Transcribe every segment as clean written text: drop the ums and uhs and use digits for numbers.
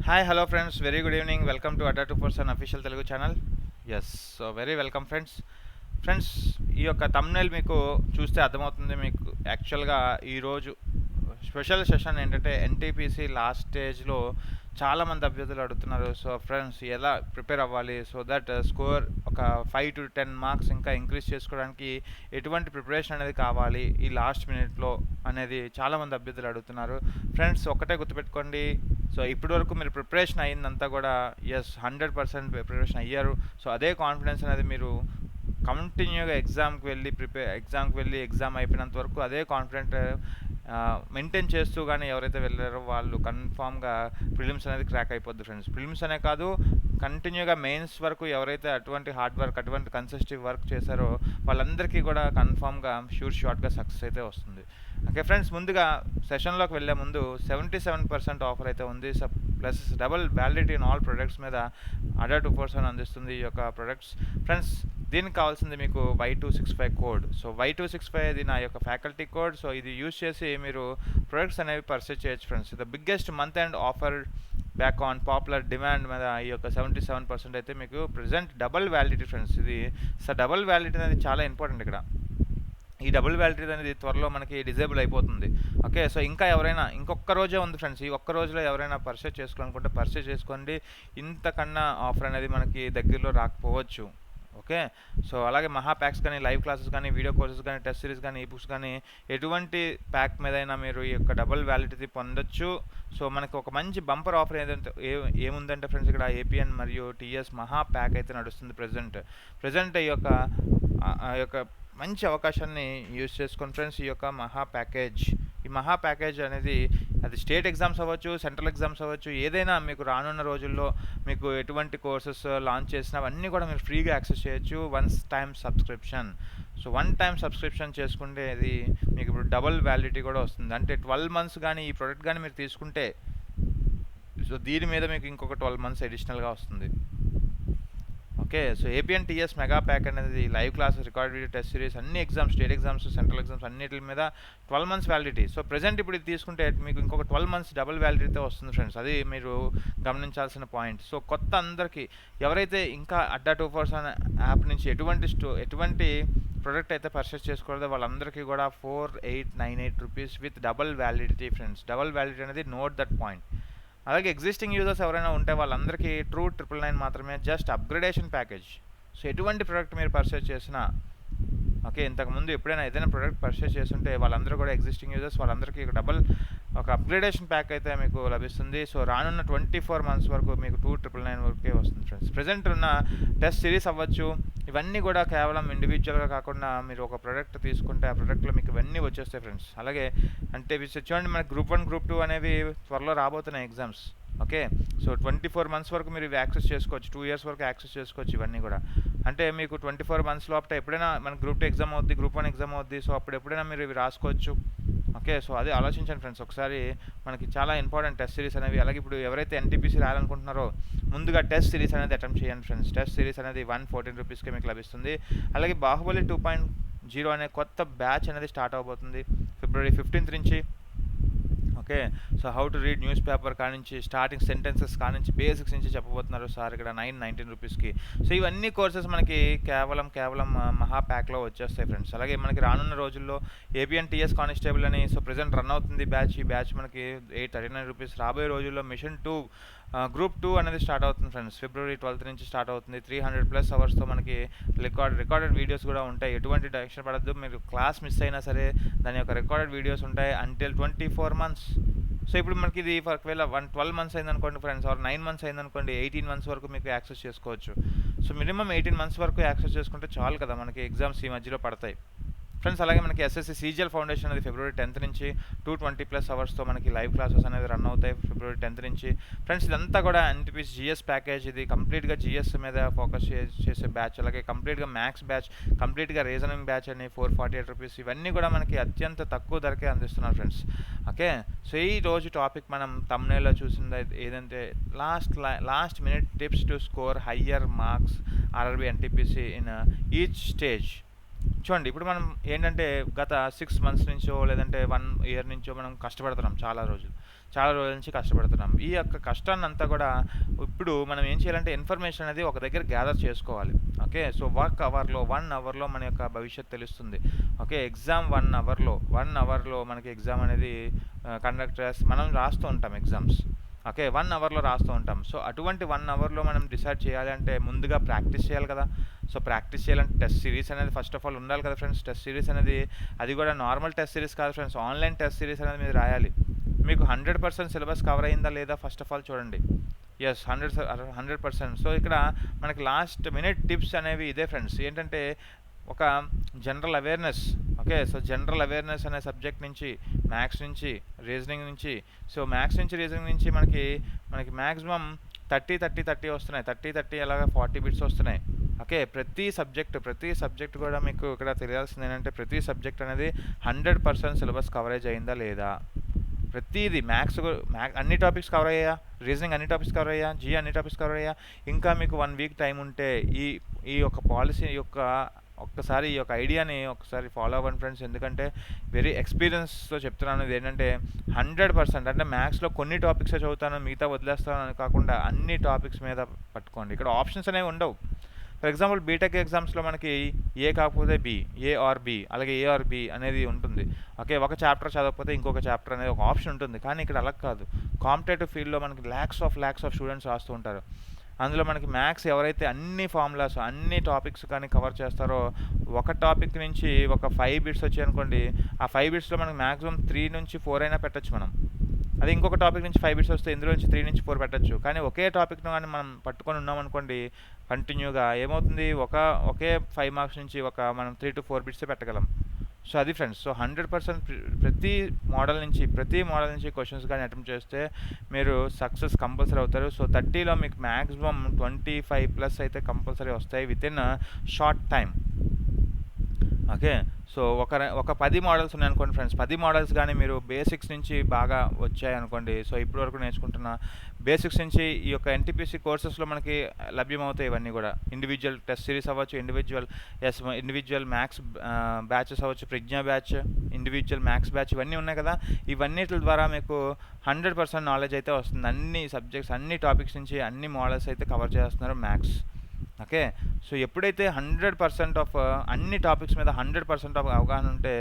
Hi hello friends, very good evening. Welcome to Adda 2% official Telugu channel. Yes, so very welcome friends. Friends, ఈ యొక్క thumbnail మీకు చూస్తే అర్థమవుతుంది. మీకు యాక్చువల్గా ఈరోజు స్పెషల్ సెషన్ ఏంటంటే ఎన్టీపీసీ లాస్ట్ స్టేజ్లో చాలామంది అభ్యర్థులు అడుగుతున్నారు. సో ఫ్రెండ్స్, ఎలా ప్రిపేర్ అవ్వాలి సో దట్ స్కోర్ ఒక 5 to 10 మార్క్స్ ఇంకా ఇంక్రీజ్ చేసుకోవడానికి ఎటువంటి ప్రిపరేషన్ అనేది కావాలి ఈ లాస్ట్ మినిట్లో అనేది చాలామంది అభ్యర్థులు అడుగుతున్నారు. ఫ్రెండ్స్, ఒక్కటే గుర్తుపెట్టుకోండి. సో ఇప్పటి వరకు మీరు ప్రిపరేషన్ అయ్యిందంతా కూడా 100% ప్రిపరేషన్ అయ్యారు. సో అదే కాన్ఫిడెన్స్ అనేది మీరు కంటిన్యూగా ఎగ్జామ్కి వెళ్ళి ఎగ్జామ్ అయిపోయినంత వరకు అదే కాన్ఫిడెంట్ మెయింటైన్ చేస్తూ కానీ ఎవరైతే వెళ్ళారో వాళ్ళు కన్ఫామ్గా ప్రిలిమ్స్ అనేది క్రాక్ అయిపోద్ది ఫ్రెండ్స్. ప్రిలిమ్స్ అనే కాదు, కంటిన్యూగా మెయిన్స్ వరకు ఎవరైతే అటువంటి హార్డ్ వర్క్, అటువంటి కన్సిస్టివ్ వర్క్ చేశారో వాళ్ళందరికీ కూడా కన్ఫామ్గా షార్ట్గా సక్సెస్ అయితే వస్తుంది. ఓకే ఫ్రెండ్స్, ముందుగా సెషన్లోకి వెళ్ళే ముందు 77% ఆఫర్ అయితే ఉంది. Plus double validity in all products మీద అడ్డా 2% అందిస్తుంది ఈ యొక్క ప్రొడక్ట్స్. ఫ్రెండ్స్, దీనికి కావాల్సింది మీకు Y265 కోడ్. సో Y265 ఇది నా యొక్క ఫ్యాకల్టీ కోడ్. సో ఇది యూజ్ చేసి మీరు ప్రొడక్ట్స్ అనేవి పర్చేజ్ చేయొచ్చు friends. The biggest month and offer back on popular demand మీద ఈ యొక్క 77% అయితే మీకు ప్రజెంట్ డబుల్ వ్యాలిడిటీ ఫ్రెండ్స్. ఇది డబుల్ వ్యాలిడిటీ అనేది చాలా ఇంపార్టెంట్ ఇక్కడ. ఈ డబుల్ వ్యాలిడిటీ అనేది త్వరలో మనకి డిజేబుల్ అయిపోతుంది. ఓకే, సో ఇంకా ఎవరైనా ఇంకొక రోజే ఉంది ఫ్రెండ్స్. ఈ ఒక్క రోజులో ఎవరైనా పర్చేజ్ చేసుకోవాలనుకుంటే పర్చేజ్ చేసుకోండి. ఇంతకన్నా ఆఫర్ అనేది మనకి దగ్గరలో రాకపోవచ్చు. ఓకే, సో అలాగే మహా ప్యాక్స్ కానీ, లైవ్ క్లాసెస్ కానీ, వీడియో కోర్సెస్ కానీ, టెస్ట్ సిరీస్ కానీ, ఈ బుక్స్ కానీ ఎటువంటి ప్యాక్ మీదైనా మీరు ఈ యొక్క డబుల్ వ్యాలిడిటీ పొందొచ్చు. సో మనకి ఒక మంచి బంపర్ ఆఫర్ ఏముందంటే ఫ్రెండ్స్, ఇక్కడ ఏపీఎన్ మరియు టీఎస్ మహా ప్యాక్ అయితే నడుస్తుంది ప్రజెంట్ ఈ యొక్క మంచి అవకాశాన్ని యూజ్ చేసుకుని ఫ్రెండ్స్. ఈ యొక్క మహా ప్యాకేజ్ అనేది అది స్టేట్ ఎగ్జామ్స్ అవ్వచ్చు, సెంట్రల్ ఎగ్జామ్స్ అవ్వచ్చు, ఏదైనా మీకు రానున్న రోజుల్లో మీకు ఎటువంటి కోర్సెస్ లాంచ్ చేసినా అవన్నీ కూడా మీరు ఫ్రీగా యాక్సెస్ చేయొచ్చు. వన్ టైం సబ్స్క్రిప్షన్ చేసుకుంటే అది మీకు ఇప్పుడు డబుల్ వ్యాలిడిటీ కూడా వస్తుంది. అంటే 12 మంత్స్ కానీ ఈ ప్రోడక్ట్ కానీ మీరు తీసుకుంటే సో దీని మీద మీకు ఇంకొక 12 మంత్స్ అడిషనల్గా వస్తుంది. Okay, so AP and TS mega pack అనేది live classes, record video, test series, అన్ని exams, state exams, central exams అన్నిటి మీద 12 మంత్స్ వ్యాలిడిటీ. సో ప్రజెంట్ ఇప్పుడు ఇది తీసుకుంటే మీకు ఇంకొక 12 మంత్స్ డబుల్ వ్యాలిడిటీతో వస్తుంది ఫ్రెండ్స్. అది మీరు గమనించాల్సిన పాయింట్. సో కొత్త అందరికీ ఎవరైతే ఇంకా అడ్డా 2% యాప్ నుంచి ఎటువంటి ప్రోడక్ట్ అయితే పర్చేస్ చేసుకోలేదో వాళ్ళందరికీ కూడా 4898 rupees with double validity friends. Double validity అనేది నోట్ దట్ పాయింట్. అలాగే ఎగ్జిస్టింగ్ యూజర్స్ ఎవరైనా ఉంటే వాళ్ళందరికీ ట్రూ 999 మాత్రమే, జస్ట్ అప్గ్రేడేషన్ ప్యాకేజ్. సో ఎటువంటి ప్రోడక్ట్ మీరు పర్చేస్ చేసినా, ఓకే, ఇంతకుముందు ఎప్పుడైనా ఏదైనా ప్రోడక్ట్ పర్చేస్ చేస్తుంటే వాళ్ళందరూ కూడా ఎగ్జిస్టింగ్ యూజర్స్ వాళ్ళందరికీ ఒక అప్గ్రేడేషన్ ప్యాక్ అయితే మీకు లభిస్తుంది. సో రానున్న 24 మంత్స్ వరకు మీకు 299 వరకే వస్తుంది ఫ్రెండ్స్. ప్రజెంట్ ఉన్న టెస్ట్ సిరీస్ అవ్వచ్చు, ఇవన్నీ కూడా కేవలం ఇండివిజువల్గా కాకుండా మీరు ఒక ప్రోడక్ట్ తీసుకుంటే ఆ ప్రోడక్ట్లో మీకు ఇవన్నీ వచ్చేస్తాయి ఫ్రెండ్స్. అలాగే అంటే చూడండి, మనకి గ్రూప్ 1, గ్రూప్ 2 అనేవి త్వరలో రాబోతున్నాయి ఎగ్జామ్స్. ఓకే, సో 24 మంత్స్ వరకు మీరు ఇవి యాక్సెస్ చేసుకోవచ్చు, 2 ఇయర్స్ వరకు యాక్సెస్ చేసుకోవచ్చు ఇవన్నీ కూడా. అంటే మీకు 24 మంత్స్ లోపల ఎప్పుడైనా మనకి గ్రూప్ 2 ఎగ్జామ్ అవుద్ది, గ్రూప్ 1 ఎగ్జామ్ అవుద్ది. సో అప్పుడు ఎప్పుడైనా మీరు ఇవి రాసుకోవచ్చు. ఓకే, సో అదే ఆలోచించండి ఫ్రెండ్స్ ఒకసారి. మనకి చాలా ఇంపార్టెంట్ టెస్ట్ సిరీస్ అనేవి. అలాగే ఇప్పుడు ఎవరైతే ఎన్టీపీసీ రాయాలనుకుంటున్నారో ముందుగా టెస్ట్ సిరీస్ అనేది అటెంప్ట్ చేయండి ఫ్రెండ్స్. టెస్ట్ సిరీస్ అనేది 114 రూపీస్కి మీకు లభిస్తుంది. అలాగే బాహుబలి 2.0 అనే కొత్త బ్యాచ్ అనేది స్టార్ట్ అవబోతుంది February 15th నుంచి. Okay, so how to read news paper కానించి, స్టార్టింగ్ సెంటెన్సెస్ కానించి, బేసిక్స్ నుంచి చెప్పబోతున్నారు సార్ ఇక్కడ 919 రూపీస్కి. సో ఇవన్నీ కోర్సెస్ మనకి కేవలం మహా ప్యాక్లో వచ్చేస్తాయి ఫ్రెండ్స్. అలాగే మనకి రానున్న రోజుల్లో ఏపీఎన్ టీఎస్ కానిస్టేబుల్ అని సో ప్రజెంట్ రన్ అవుతుంది బ్యాచ్. ఈ బ్యాచ్ మనకి 839 రూపీస్. రాబోయే రోజుల్లో మిషన్ 2 గ్రూప్ 2 అనేది స్టార్ట్ అవుతుంది ఫ్రెండ్స్. February 12th నుంచి స్టార్ట్ అవుతుంది. 300+ అవర్స్తో మనకి రికార్డెడ్ వీడియోస్ కూడా ఉంటాయి. ఎటువంటి టెన్షన్ పడద్దు. మీరు క్లాస్ మిస్ అయినా సరే దాని యొక్క రికార్డెడ్ వీడియోస్ ఉంటాయి అంటిల్ 24 మంత్స్. సో ఇప్పుడు మనకి ఇది ఒకవేళ 12 మంత్స్ అయిందనుకోండి ఫ్రెండ్స్, ఆర్ 9 మంత్స్ అయిందనుకోండి, 18 మంత్స్ వరకు మీకు యాక్సెస్ చేసుకోవచ్చు. సో మినిమం 18 మంత్స్ వరకు యాక్సెస్ చేసుకుంటే చాలు కదా, మనకి ఎగ్జామ్స్ ఈ మధ్యలో పడతాయి ఫ్రెండ్స్. అలాగే మనకి ఎస్ఎస్సి సీజీఎల్ ఫౌండేషన్ అనేది February 10th నుంచి 220+ అవర్స్తో మనకి లైవ్ క్లాసెస్ అనేది రన్ అవుతాయి February 10th నుంచి ఫ్రెండ్స్. ఇదంతా కూడా ఎన్టీపీసీ జిఎస్ ప్యాకేజ్. ఇది కంప్లీట్గా జిఎస్ మీద ఫోకస్ చేసే బ్యాచ్. అలాగే కంప్లీట్గా మ్యాథ్స్ బ్యాచ్, కంప్లీట్గా రీజనింగ్ బ్యాచ్ అని 448 రూపీస్. ఇవన్నీ కూడా మనకి అత్యంత తక్కువ ధరకే అందిస్తున్నారు ఫ్రెండ్స్. ఓకే, సో ఈ రోజు టాపిక్ మనం థంబ్నెయిల్లో చూసింది ఏదంటే last minute tips to score higher marks RRB NTPC in each stage. చూడండి ఇప్పుడు మనం ఏంటంటే గత 6 మంత్స్ నుంచో లేదంటే 1 ఇయర్ నుంచో మనం కష్టపడుతున్నాం చాలా రోజులు. చాలా రోజుల నుంచి కష్టపడుతున్నాం. ఈ యొక్క కష్టాన్నంతా కూడా ఇప్పుడు మనం ఏం చేయాలంటే ఇన్ఫర్మేషన్ అనేది ఒక దగ్గర గ్యాదర్ చేసుకోవాలి. ఓకే. సో, 1 అవర్‌లో మన యొక్క భవిష్యత్తు తెలుస్తుంది. ఓకే. ఎగ్జామ్ 1 అవర్‌లో మనకి ఎగ్జామ్ అనేది కండక్ట్ చేసి మనం రాస్తూ ఉంటాం ఎగ్జామ్స్. ఓకే. 1 అవర్‌లో రాస్తూ ఉంటాం. సో, అటువంటి 1 అవర్‌లో మనం డిసైడ్ చేయాలి అంటే ముందుగా ప్రాక్టీస్ చేయాలి కదా! సో, ప్రాక్టీస్ చేయాలంటే టెస్ట్ సిరీస్ అనేది ఫస్ట్ ఆఫ్ ఆల్ ఉండాలి కదా ఫ్రెండ్స్. టెస్ట్ సిరీస్ అనేది అది కూడా నార్మల్ టెస్ట్ సిరీస్ కాదు ఫ్రెండ్స్. ఆన్‌లైన్ టెస్ట్ సిరీస్ అనేది మీరు రాయాలి. మీకు 100% సిలబస్ కవర్ అయిందా లేదా ఫస్ట్ ఆఫ్ ఆల్ చూడండి. యెస్. 100%. సో, ఇక్కడ మనకి లాస్ట్ మినిట్ టిప్స్ అనేవి ఇదే ఫ్రెండ్స్. ఏంటంటే ఒక general awareness. Okay. So, general awareness అనే సబ్జెక్ట్ నుంచి, మ్యాథ్స్ నుంచి, రీజనింగ్ నుంచి, సో, మ్యాథ్స్ నుంచి, రీజనింగ్ నుంచి మనకి మాక్సిమం 30, 30, 30 వస్తున్నాయి. 30, 30 అలాగా 40 బిట్స్ వస్తున్నాయి. ఓకే. ప్రతి సబ్జెక్ట్ కూడా మీకు ఇక్కడ తెలియాల్సింది ఏంటంటే ప్రతి సబ్జెక్ట్ అనేది 100% సిలబస్ కవరేజ్ అయిందా లేదా? ప్రతీది అన్ని టాపిక్స్ కవర్ అయ్యాయా? రీజనింగ్ అన్ని టాపిక్స్ కవర్ అయ్యాయా? జిఎ అన్ని టాపిక్స్ కవర్ అయ్యాయా? ఇంకా మీకు 1 వీక్ టైం ఉంటే ఈ ఈ యొక్క పాలిసీ యొక్క ఒక్కసారి ఈ యొక్క ఐడియాని ఒకసారి ఫాలో అవ్వండి ఫ్రెండ్స్. ఎందుకంటే వెరీ ఎక్స్పీరియన్స్‌తో చెప్తున్నాను. ఇదేంటంటే 100% అంటే మ్యాథ్స్‌లో కొన్ని టాపిక్సే చదువుతాను, మిగతా వదిలేస్తాను అని కాకుండా అన్ని టాపిక్స్ మీద పట్టుకోండి. ఇక్కడ ఆప్షన్స్ అనేవి ఉండవు. ఫర్ ఎగ్జాంపుల్ బీటెక్ ఎగ్జామ్స్‌లో మనకి ఏ కాకపోతే బి, ఏ ఆర్ బి, అలాగే ఏ ఆర్ బి అనేది ఉంటుంది. ఓకే. ఒక చాప్టర్ చదవకపోతే ఇంకొక చాప్టర్ అనేది ఒక ఆప్షన్ ఉంటుంది. కానీ ఇక్కడ అలా కాదు. కాంపిటేటివ్ ఫీల్డ్‌లో మనకి ల్యాక్స్ ఆఫ్ స్టూడెంట్స్ రాస్తూ ఉంటారు. అందులో మనకి మ్యాథ్స్ ఎవరైతే అన్ని ఫార్ములాస్, అన్ని టాపిక్స్ కానీ కవర్ చేస్తారో, ఒక టాపిక్ నుంచి ఒక 5 బిట్స్ వచ్చాయనుకోండి, ఆ 5 బిట్స్‌లో మనకి మాక్సిమం 3-4 అయినా పెట్టొచ్చు మనం. అదే ఇంకొక టాపిక్ నుంచి 5 బిట్స్ వస్తే ఇందులో నుంచి 3-4 పెట్టొచ్చు. కానీ ఒకే టాపిక్‌ను గాని మనం పట్టుకొని ఉన్నామనుకోండి కంటిన్యూగా ఏమవుతుంది ఒకే 5 మార్క్స్ నుంచి మనం 3-4 బిట్సే పెట్టగలం. సో, అది ఫ్రెండ్స్. సో, 100% ప్రతి మోడల్ నుంచి క్వెషన్స్ గాని అటెంప్ట్ చేస్తే మీరు సక్సెస్ కంపల్సరీ అవుతారు. సో, 30లో మీకు మాక్సిమం 25+ అయితే కంపల్సరీ వస్తాయి within short time. Okay. So, ఒక 10 మోడల్స్ ఉన్నాయనుకోండి ఫ్రెండ్స్. 10 మోడల్స్ గాని మీరు బేసిక్స్ నుంచి బాగా వచ్చాయనుకోండి. సో, ఇప్పటి వరకు నేర్చుకుంటున్న బేసిక్స్ నుంచి ఈ యొక్క ఎన్‌టీపీసీ కోర్సెస్‌లో మనకి లభ్యమవుతాయి ఇవన్నీ గూడా. ఇండివిడ్యువల్ టెస్ట్ సిరీస్ అవ్వచ్చు, ఇండివిడ్యువల్ మ్యాథ్స్ బ్యాచెస్ అవ్వచ్చు, ప్రజ్ఞ బ్యాచ్, ఇండివిడ్యువల్ మ్యాథ్స్ బ్యాచ్ ఇవన్నీ ఉన్నాయి కదా! ఇవన్నిట్ల ద్వారా మీకు 100% నాలెడ్జ్ అయితే వస్తుంది. అన్ని సబ్జెక్ట్స్, అన్ని టాపిక్స్ నుంచి అన్ని మోడల్స్ అయితే కవర్ చేస్తున్నారు మ్యాథ్స్. ఓకే. సో, ఎప్పుడైతే 100% అన్ని టాపిక్స్ మీద 100% అవగాహన ఉంటే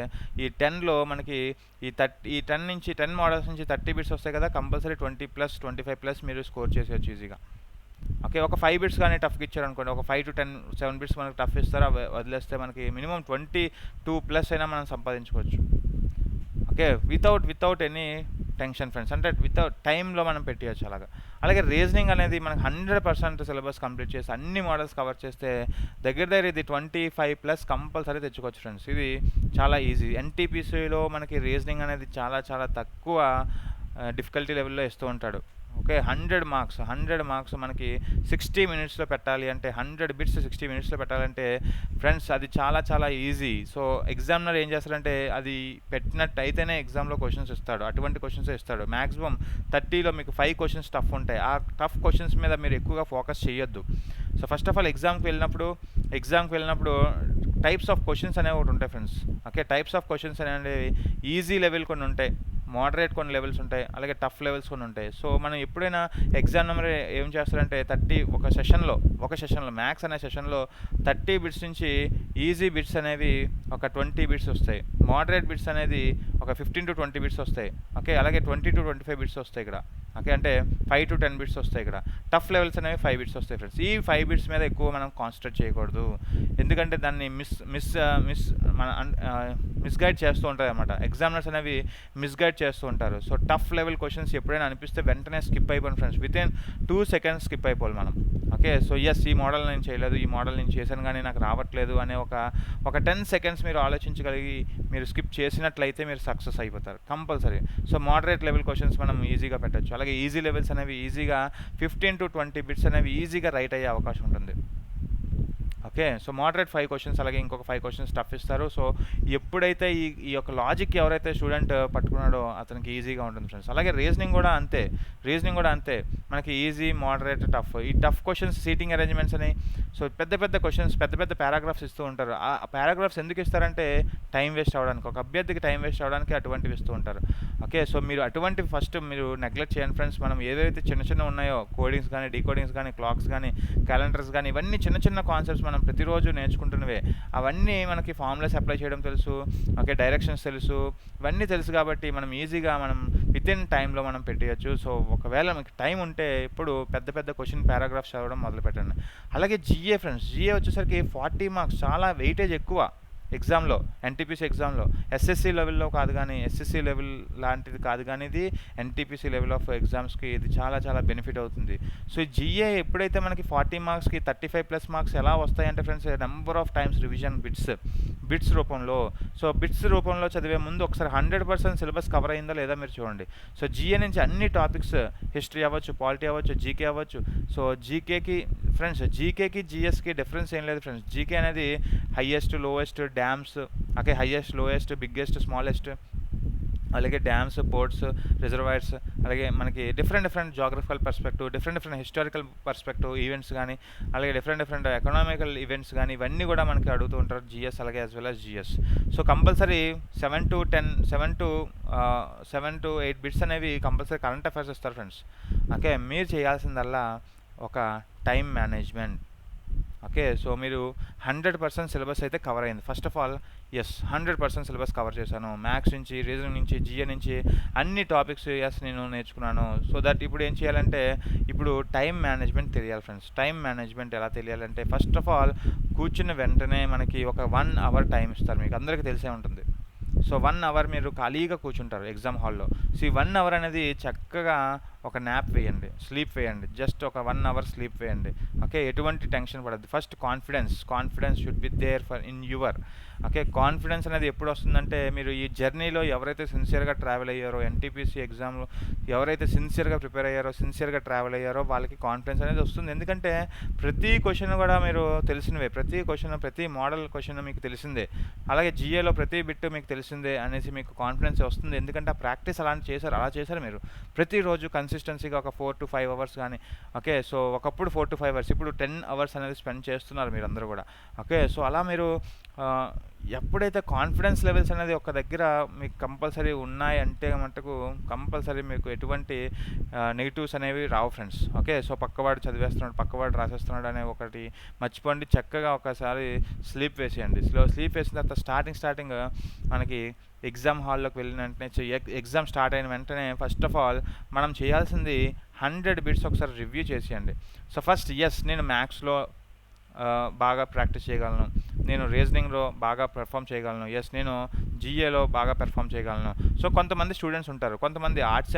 ఈ 10లో మనకి ఈ 10 మోడల్స్ నుంచి 30 బిట్స్ వస్తాయి కదా! కంపల్సరీ 20+, 25+ మీరు స్కోర్ చేసేయొచ్చు ఈజీగా. ఓకే. ఒక 5 బిట్స్ గాని టఫ్‌గా ఇచ్చారనుకోండి. ఒక 7 బిట్స్ మనకు టఫ్ ఇస్తారు. అవి వదిలేస్తే మనకి మినిమమ్ 22+ అయినా మనం సంపాదించుకోవచ్చు. Okay. Without any tension friends. అంటే వితౌట్ టైంలో మనం పెట్టేయొచ్చు అలాగా. అలాగే రీజనింగ్ అనేది మనకు 100% సిలబస్ కంప్లీట్ చేసి అన్ని మోడల్స్ కవర్ చేస్తే దగ్గర ఇది 25+ కంపల్సరీ తెచ్చుకోవచ్చు ఫ్రెండ్స్. ఇది చాలా ఈజీ. ఎన్‌టీపీసీలో మనకి రీజనింగ్ అనేది చాలా తక్కువ డిఫికల్టీ లెవెల్‌లో ఇస్తూ ఉంటాడు. ఓకే. 100 మార్క్స్ మనకి 60 మినిట్స్‌లో పెట్టాలి అంటే 100 బిట్స్ 60 మినిట్స్‌లో పెట్టాలంటే ఫ్రెండ్స్ అది చాలా ఈజీ. సో, ఎగ్జామినర్ ఏం చేస్తాడంటే అది పెట్టినట్టయితేనే ఎగ్జామ్‌లో క్వెషన్స్ ఇస్తాడు. అటువంటి క్వెషన్సే ఇస్తాడు. మాక్సిమం 30లో మీకు 5 క్వెషన్స్ టఫ్ ఉంటాయి. ఆ టఫ్ క్వెషన్స్ మీద మీరు ఎక్కువగా ఫోకస్ చేయొద్దు. సో, ఫస్ట్ ఆఫ్ ఆల్ ఎగ్జామ్‌కి వెళ్ళినప్పుడు టైప్స్ ఆఫ్ క్వెషన్స్ అనేవి ఒకటి ఉంటాయి friends. Okay. Types of questions అనేవి ఈజీ లెవెల్ కొన్ని ఉంటాయి. మోడరేట్ కొన్ని లెవెల్స్ ఉంటాయి. అలాగే టఫ్ లెవెల్స్ కొన్ని ఉంటాయి. సో, మనం ఎప్పుడైనా ఎగ్జామినర్ ఏం చేస్తారంటే ఒక సెషన్‌లో మ్యాథ్స్ అనే సెషన్‌లో 30 బిట్స్ నుంచి ఈజీ బిట్స్ అనేవి ఒక 20 బిట్స్ వస్తాయి. మోడరేట్ బిట్స్ అనేది ఒక 15-20 బిట్స్ వస్తాయి. ఓకే. అలాగే 20-25 బిట్స్ వస్తాయి ఇక్కడ. ఓకే. అంటే 5-10 బిట్స్ వస్తాయి ఇక్కడ. టఫ్ లెవెల్స్ అనేవి 5 బిట్స్ వస్తాయి ఫ్రెండ్స్. ఈ 5 బిట్స్ మీద ఎక్కువ మనం కాన్సంట్రేట్ చేయకూడదు. ఎందుకంటే దాన్ని మిస్‌గైడ్ చేస్తూ ఉంటారన్నమాట. ఎగ్జామినర్స్ అనేవి మిస్‌గైడ్ చేస్తూ ఉంటారు. సో, టఫ్ లెవెల్ క్వెషన్స్ ఎప్పుడైనా అనిపిస్తే వెంటనే స్కిప్ అయిపోండి ఫ్రెండ్స్. వితిన్ 2 సెకండ్స్ స్కిప్ అయిపోవాలి మనం. ఓకే. సో, ఈ మోడల్ నేను చేయలేదు, ఈ మోడల్ నేను చేశాను కానీ నాకు రావట్లేదు అనే ఒక 10 సెకండ్స్ మీరు ఆలోచించగలిగి మీరు స్కిప్ చేసినట్లయితే మీరు సక్సెస్ అయిపోతారు compulsory. So, moderate level questions మనం ఈజీగా పెట్టొచ్చు. అలాగే ఈజీ లెవెల్స్ అనేవి ఈజీగా 15-20 బిట్స్ అనేవి ఈజీగా రైట్ అయ్యే అవకాశం ఉంటుంది. ఓకే. సో, మోడరేట్ 5 క్వెషన్స్ అలాగే ఇంకొక 5 క్వెషన్స్ టఫ్ ఇస్తారు. సో, ఎప్పుడైతే ఈ యొక్క లాజిక్ ఎవరైతే స్టూడెంట్ పట్టుకున్నాడో అతనికి ఈజీగా ఉంటుంది ఫ్రెండ్స్. అలాగే రీజనింగ్ కూడా అంతే. రీజనింగ్ కూడా అంతే. మనకి ఈజీ, మోడరేట్, టఫ్. ఈ టఫ్ క్వెషన్స్ సీటింగ్ అరేంజ్‌మెంట్స్ అని సో, పెద్ద పెద్ద క్వెషన్స్, పెద్ద పెద్ద పారాగ్రాఫ్స్ ఇస్తూ ఉంటారు. ఆ పారాగ్రాఫ్స్ ఎందుకు ఇస్తారంటే టైం వేస్ట్ అవ్వడానికి. ఒక అభ్యర్థికి టైం వేస్ట్ అవ్వడానికి అటువంటివి ఇస్తూ ఉంటారు. ఓకే. సో, మీరు అటువంటివి ఫస్ట్ మీరు నెగ్లెక్ట్ చేయండి ఫ్రెండ్స్. మనం ఏదైతే చిన్న చిన్నవి ఉన్నాయో కోడింగ్స్ గానీ, డీకోడింగ్స్ గానీ, క్లాక్స్ గానీ, క్యాలెండర్స్ గానీ ఇవన్నీ చిన్న చిన్న కాన్సెప్ట్స్ మనం ప్రతిరోజు నేర్చుకుంటున్నవే. అవన్నీ మనకి ఫార్ములాస్ అప్లై చేయడం తెలుసు. ఓకే. డైరెక్షన్స్ తెలుసు. ఇవన్నీ తెలుసు కాబట్టి మనం ఈజీగా మనం వితిన్ టైంలో మనం పెట్టేయచ్చు. సో, ఒకవేళ మీకు టైం ఉంటే ఇప్పుడు పెద్ద పెద్ద క్వెషన్ పారాగ్రాఫ్స్ చదవడం మొదలుపెట్టండి. అలాగే జీఏ ఫ్రెండ్స్. జీఏ వచ్చేసరికి 40 మార్క్స్ చాలా వెయిటేజ్ ఎక్కువ ఎగ్జామ్‌లో. ఎన్‌టీపీసీ ఎగ్జామ్‌లో. ఎస్ఎస్‌సీ లెవెల్‌లో కాదు గానీ, ఎస్ఎస్‌సీ లెవెల్ లాంటిది కాదు గానీ ఇది ఎన్‌టీపీసీ లెవెల్ ఆఫ్ ఎగ్జామ్స్‌కి ఇది చాలా చాలా బెనిఫిట్ అవుతుంది. సో, ఈ జీఏ ఎప్పుడైతే మనకి 40 మార్క్స్‌కి 35+ మార్క్స్ ఎలా వస్తాయంటే friends number of times revision bits రూపంలో. సో, బిట్స్ రూపంలో చదివే ముందు ఒకసారి 100% సిలబస్ కవర్ అయిందా లేదా మీరు చూడండి. సో, జీఏ నుంచి అన్ని టాపిక్స్ హిస్టరీ అవ్వచ్చు, పాలిటీ అవ్వచ్చు, జీకే అవ్వచ్చు. సో, జీకేకి జీఎస్‌కి డిఫరెన్స్ ఏం లేదు ఫ్రెండ్స్. జీకే అనేది highest, lowest, dams, okay. Highest, lowest, biggest, smallest, అలాగే డ్యామ్స్, పోర్ట్స్, రిజర్వాయర్స్, అలాగే మనకి different geographical perspective, different historical perspective events కానీ, అలాగే డిఫరెంట్ ఎకనామికల్ ఈవెంట్స్ కానీ ఇవన్నీ కూడా మనకి అడుగుతూ ఉంటారు జీఎస్ అలాగే as well as GS. So, compulsory 7 to 8 bits అనేవి కంపల్సరీ కరెంట్ అఫైర్స్ ఇస్తారు ఫ్రెండ్స్. ఓకే. మీరు చేయాల్సిందల్లా ఒక టైం మేనేజ్మెంట్. ఓకే. సో, మీరు 100% సిలబస్ అయితే కవర్ అయింది. First of all 100% syllabus cover చేశాను. మ్యాథ్స్ నుంచి, రీజనింగ్ నుంచి, జీఏ నుంచి అన్ని టాపిక్స్ నేను నేర్చుకున్నాను. సో దట్ ఇప్పుడు ఏం చేయాలంటే ఇప్పుడు టైం మేనేజ్మెంట్ తెలియాలి ఫ్రెండ్స్. టైం మేనేజ్మెంట్ ఎలా తెలియాలంటే ఫస్ట్ ఆఫ్ ఆల్ కూర్చున్న వెంటనే మనకి ఒక 1 అవర్ టైం ఇస్తారు. మీకు అందరికీ తెలిసే ఉంటుంది. సో, 1 అవర్ మీరు ఖాళీగా కూర్చుంటారు ఎగ్జామ్ హాల్‌లో. సో, ఈ 1 అవర్ అనేది చక్కగా ఒక న్యాప్ వేయండి, స్లీప్ వేయండి. జస్ట్ ఒక 1 అవర్ స్లీప్ వేయండి. ఓకే. ఎటువంటి టెన్షన్ పడద్దు. First confidence should be there in your. Okay. Confidence అనేది ఎప్పుడు వస్తుందంటే మీరు ఈ జర్నీలో ఎవరైతే సిన్సియర్‌గా ట్రావెల్ అయ్యారో, ఎన్‌టీపీసీ ఎగ్జామ్‌లో ఎవరైతే సిన్సియర్‌గా ప్రిపేర్ అయ్యారో, సిన్సియర్‌గా ట్రావెల్ అయ్యారో వాళ్ళకి కాన్ఫిడెన్స్ అనేది వస్తుంది. ఎందుకంటే ప్రతి క్వెషన్ కూడా మీరు తెలిసినవే. ప్రతి మోడల్ క్వెషన్ మీకు తెలిసిందే. అలాగే జీఏలో ప్రతి బిట్ మీకు తెలిసిందే అనేసి మీకు కాన్ఫిడెన్స్ వస్తుంది. ఎందుకంటే ఆ ప్రాక్టీస్ అలా చేశారు మీరు. ప్రతిరోజు కన్సిస్టెన్సీగా ఒక 4 to 5 అవర్స్ కానీ, ఓకే. సో, ఒకప్పుడు 4 to 5 అవర్స్, ఇప్పుడు 10 అవర్స్ అనేది స్పెండ్ చేస్తున్నారు మీరందరూ కూడా. ఓకే. సో, అలా మీరు ఎప్పుడైతే కాన్ఫిడెన్స్ లెవెల్స్ అనేది ఒక దగ్గర మీకు కంపల్సరీ ఉన్నాయంటే మటుకు కంపల్సరీ మీకు ఎటువంటి నెగిటివ్స్ అనేవి రావు ఫ్రెండ్స్. ఓకే. సో, పక్కవాడు చదివేస్తున్నాడు, పక్కవాడు రాసేస్తున్నాడు అనే ఒకటి మర్చిపోండి. చక్కగా ఒకసారి స్లీప్ వేసేయండి. స్లీప్ వేసిన తర్వాత స్టార్టింగ్ మనకి ఎగ్జామ్ హాల్లోకి వెళ్ళిన వెంటనే ఎగ్జామ్ స్టార్ట్ అయిన వెంటనే ఫస్ట్ ఆఫ్ ఆల్ మనం చేయాల్సింది 100 బిట్స్ ఒకసారి రివ్యూ చేసేయండి. సో, ఫస్ట్ నేను మ్యాథ్స్లో బాగా ప్రాక్టీస్ చేయగలను, నేను రీజనింగ్లో బాగా పెర్ఫామ్ చేయగలను, నేను జీఏలో బాగా పెర్ఫామ్ చేయగలను. సో, కొంతమంది స్టూడెంట్స్ ఉంటారు, కొంతమంది ఆర్ట్స్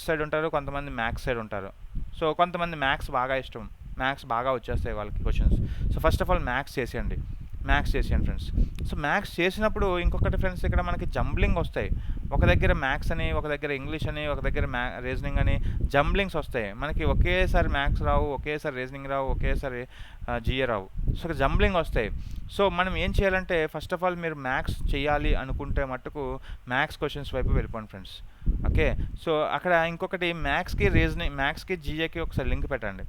సైడ్ ఉంటారు, కొంతమంది మ్యాథ్స్ సైడ్ ఉంటారు. సో, కొంతమంది మ్యాథ్స్ బాగా ఇష్టం, మ్యాథ్స్ బాగా వచ్చేస్తాయి వాళ్ళకి questions. So, first of all maths చేసేయండి ఫ్రెండ్స్. సో, మ్యాథ్స్ చేసినప్పుడు ఇంకొకటి ఫ్రెండ్స్ ఇక్కడ మనకి జంబ్లింగ్ వస్తాయి. ఒక దగ్గర మ్యాథ్స్ అని, ఒక దగ్గర ఇంగ్లీష్ అని, ఒక దగ్గర రీజనింగ్ అని జంబ్లింగ్స్ వస్తాయి. మనకి ఒకేసారి మ్యాథ్స్ రావు, ఒకేసారి రీజనింగ్ రావు, ఒకేసారి జీఏ రావు. సో, జంబ్లింగ్ వస్తాయి. సో, మనం ఏం చేయాలంటే ఫస్ట్ ఆఫ్ ఆల్ మీరు మ్యాథ్స్ చేయాలి అనుకుంటే మట్టుకు మ్యాథ్స్ క్వశ్చన్స్ వైపు వెళ్ళిపోండి ఫ్రెండ్స్. ఓకే. సో, అక్కడ ఇంకొకటి మ్యాథ్స్కి జీఏకి ఒకసారి లింక్ పెట్టండి.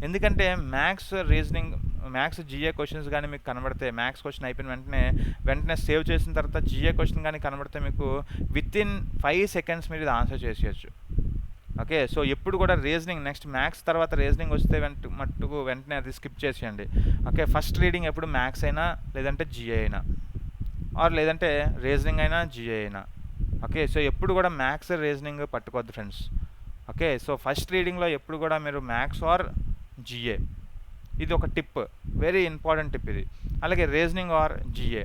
ఎందుకంటే మ్యాథ్స్ జీఏ క్వశ్చన్స్ కానీ మీకు కనబడితే, మ్యాథ్స్ క్వశ్చన్ అయిపోయిన వెంటనే సేవ్ చేసిన తర్వాత జీఏ క్వశ్చన్ కానీ కనబడితే మీకు వితిన్ 5 seconds మీరు ఇది ఆన్సర్ చేసేయచ్చు. ఓకే. సో, ఎప్పుడు కూడా నెక్స్ట్ మ్యాథ్స్ తర్వాత రీజనింగ్ వస్తే వెంటనే అది స్కిప్ చేసేయండి. ఓకే. ఫస్ట్ రీడింగ్ ఎప్పుడు మ్యాథ్స్ అయినా లేదంటే జీఏ అయినా, లేదంటే రీజనింగ్ అయినా జీఏ అయినా. ఓకే. సో, ఎప్పుడు కూడా మ్యాథ్స్ రీజనింగ్ పట్టుకోవద్దు ఫ్రెండ్స్. ఓకే. సో, ఫస్ట్ రీడింగ్లో ఎప్పుడు కూడా మీరు మ్యాథ్స్ ఆర్ జీఏ, ఇది ఒక టిప్, వెరీ ఇంపార్టెంట్ టిప్ ఇది. అలాగే reasoning or GA.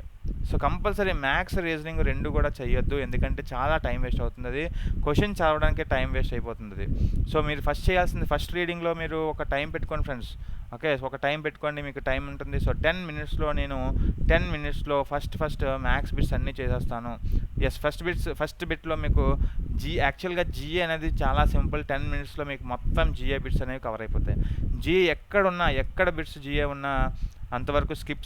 So, compulsory maths reasoning రెండు కూడా చేయొద్దు. ఎందుకంటే చాలా టైం వేస్ట్ అవుతుంది. అది క్వశ్చన్ చదవడానికే టైం వేస్ట్ అయిపోతుంది. సో, మీరు ఫస్ట్ చేయాల్సింది ఫస్ట్ రీడింగ్లో మీరు ఒక టైం పెట్టుకోండి ఫ్రెండ్స్. ఓకే. ఒక టైం పెట్టుకోండి, మీకు టైం ఉంటుంది. సో 10 మినిట్స్‌లో నేను 10 మినిట్స్‌లో ఫస్ట్ మ్యాథ్స్ బిట్స్ అన్నీ చేసేస్తాను. యెస్, ఫస్ట్ బిట్‌లో మీకు యాక్చువల్‌గా జీఏ అనేది చాలా సింపుల్. 10 మినిట్స్‌లో మీకు మొత్తం జీఏ బిట్స్ అనేవి కవర్ అయిపోతాయి. జీఏ ఎక్కడ బిట్స్ జీఏ ఉన్నా అంతవరకు స్కిప్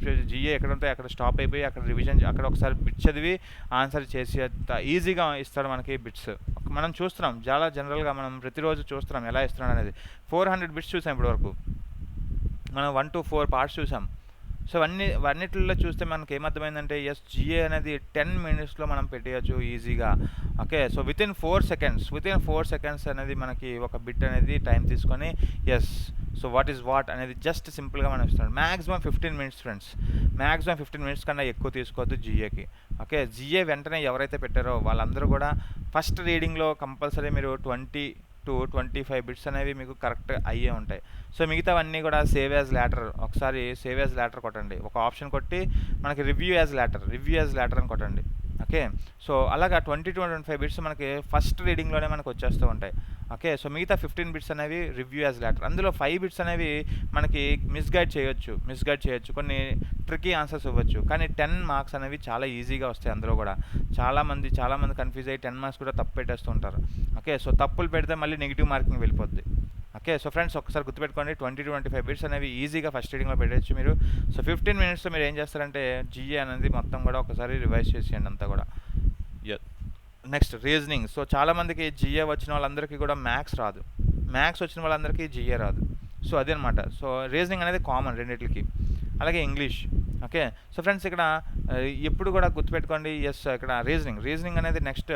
చేసి జీఏ ఎక్కడ ఉంటే అక్కడ స్టాప్ అయిపోయి అక్కడ రివిజన్ అక్కడ ఒకసారి బిట్ చదివి ఆన్సర్ చేసేంత ఈజీగా ఇస్తాడు మనకి బిట్స్. మనం చూస్తున్నాం చాలా జనరల్‌గా మనం ప్రతిరోజు చూస్తున్నాం ఎలా ఇస్తున్నాడు అనేది. 400 బిట్స్ చూసాం ఇప్పటివరకు. మనం 1-4 పార్ట్స్ చూసాం. సో అన్నిటిలో చూస్తే మనకి ఏమర్థమైందంటే యెస్, జీఏ అనేది 10 మినిట్స్‌లో మనం పెట్టేయొచ్చు ఈజీగా. ఓకే. సో వితిన్ 4 సెకండ్స్ అనేది మనకి ఒక బిట్ అనేది టైం తీసుకొని yes, so what is what అనేది జస్ట్ సింపుల్గా మనం ఇస్తున్నాడు. Maximum 15 minutes friends. Maximum 15 minutes కన్నా ఎక్కువ తీసుకోవద్దు జీఏకి. ఓకే. జీఏ వెంటనే ఎవరైతే పెట్టారో వాళ్ళందరూ కూడా ఫస్ట్ రీడింగ్లో కంపల్సరీ మీరు 20-25 బిట్స్ అనేవి మీకు కరెక్ట్ అయ్యే ఉంటాయి. సో మిగతావన్నీ కూడా సేవ్ యాజ్ లాటర్. ఒకసారి సేవ్ యాజ్ లాటర్ కొట్టండి, ఒక ఆప్షన్ కొట్టి మనకి రివ్యూ యాజ్ లాటర్ అని కొట్టండి. ఓకే. సో అలాగా 20-25 బిట్స్ మనకి ఫస్ట్ రీడింగ్లోనే మనకు వచ్చేస్తూ ఉంటాయి. ఓకే. సో మిగతా 15 బిట్స్ అనేవి రివ్యూ యాజ్ లాటర్. అందులో 5 బిట్స్ అనేవి మనకి మిస్గైడ్ చేయొచ్చు, కొన్ని ట్రికీ ఆన్సర్స్ ఇవ్వచ్చు. కానీ 10 మార్క్స్ అనేవి చాలా ఈజీగా వస్తాయి. అందులో కూడా చాలామంది కన్ఫ్యూజ్ అయ్యి 10 మార్క్స్ కూడా తప్పు పెట్టేస్తూ ఉంటారు. ఓకే. సో తప్పులు పెడితే మళ్ళీ నెగిటివ్ మార్కింగ్ వెళ్ళిపోద్ది. ఓకే. సో ఫ్రెండ్స్ ఒకసారి గుర్తుపెట్టుకోండి, 20-25 బిట్స్ అనేవి ఈజీగా ఫస్ట్ రీడింగ్లో పెట్టచ్చు మీరు. సో 15 మినిట్స్లో మీరు ఏం చేస్తారంటే జీఏ అనేది మొత్తం కూడా ఒకసారి రివైజ్ చేసేయండి అంతా కూడా. Next reasoning. సో చాలామందికి జీఏ వచ్చిన వాళ్ళందరికీ కూడా మ్యాథ్స్ రాదు, మ్యాథ్స్ వచ్చిన వాళ్ళందరికీ జీఏ రాదు. సో అదనమాట. సో రీజనింగ్ అనేది కామన్ రెండింటికి. అలాగే ఇంగ్లీష్. ఓకే. సో ఫ్రెండ్స్ ఇక్కడ ఎప్పుడు కూడా గుర్తుపెట్టుకోండి యెస్, ఇక్కడ రీజనింగ్ అనేది నెక్స్ట్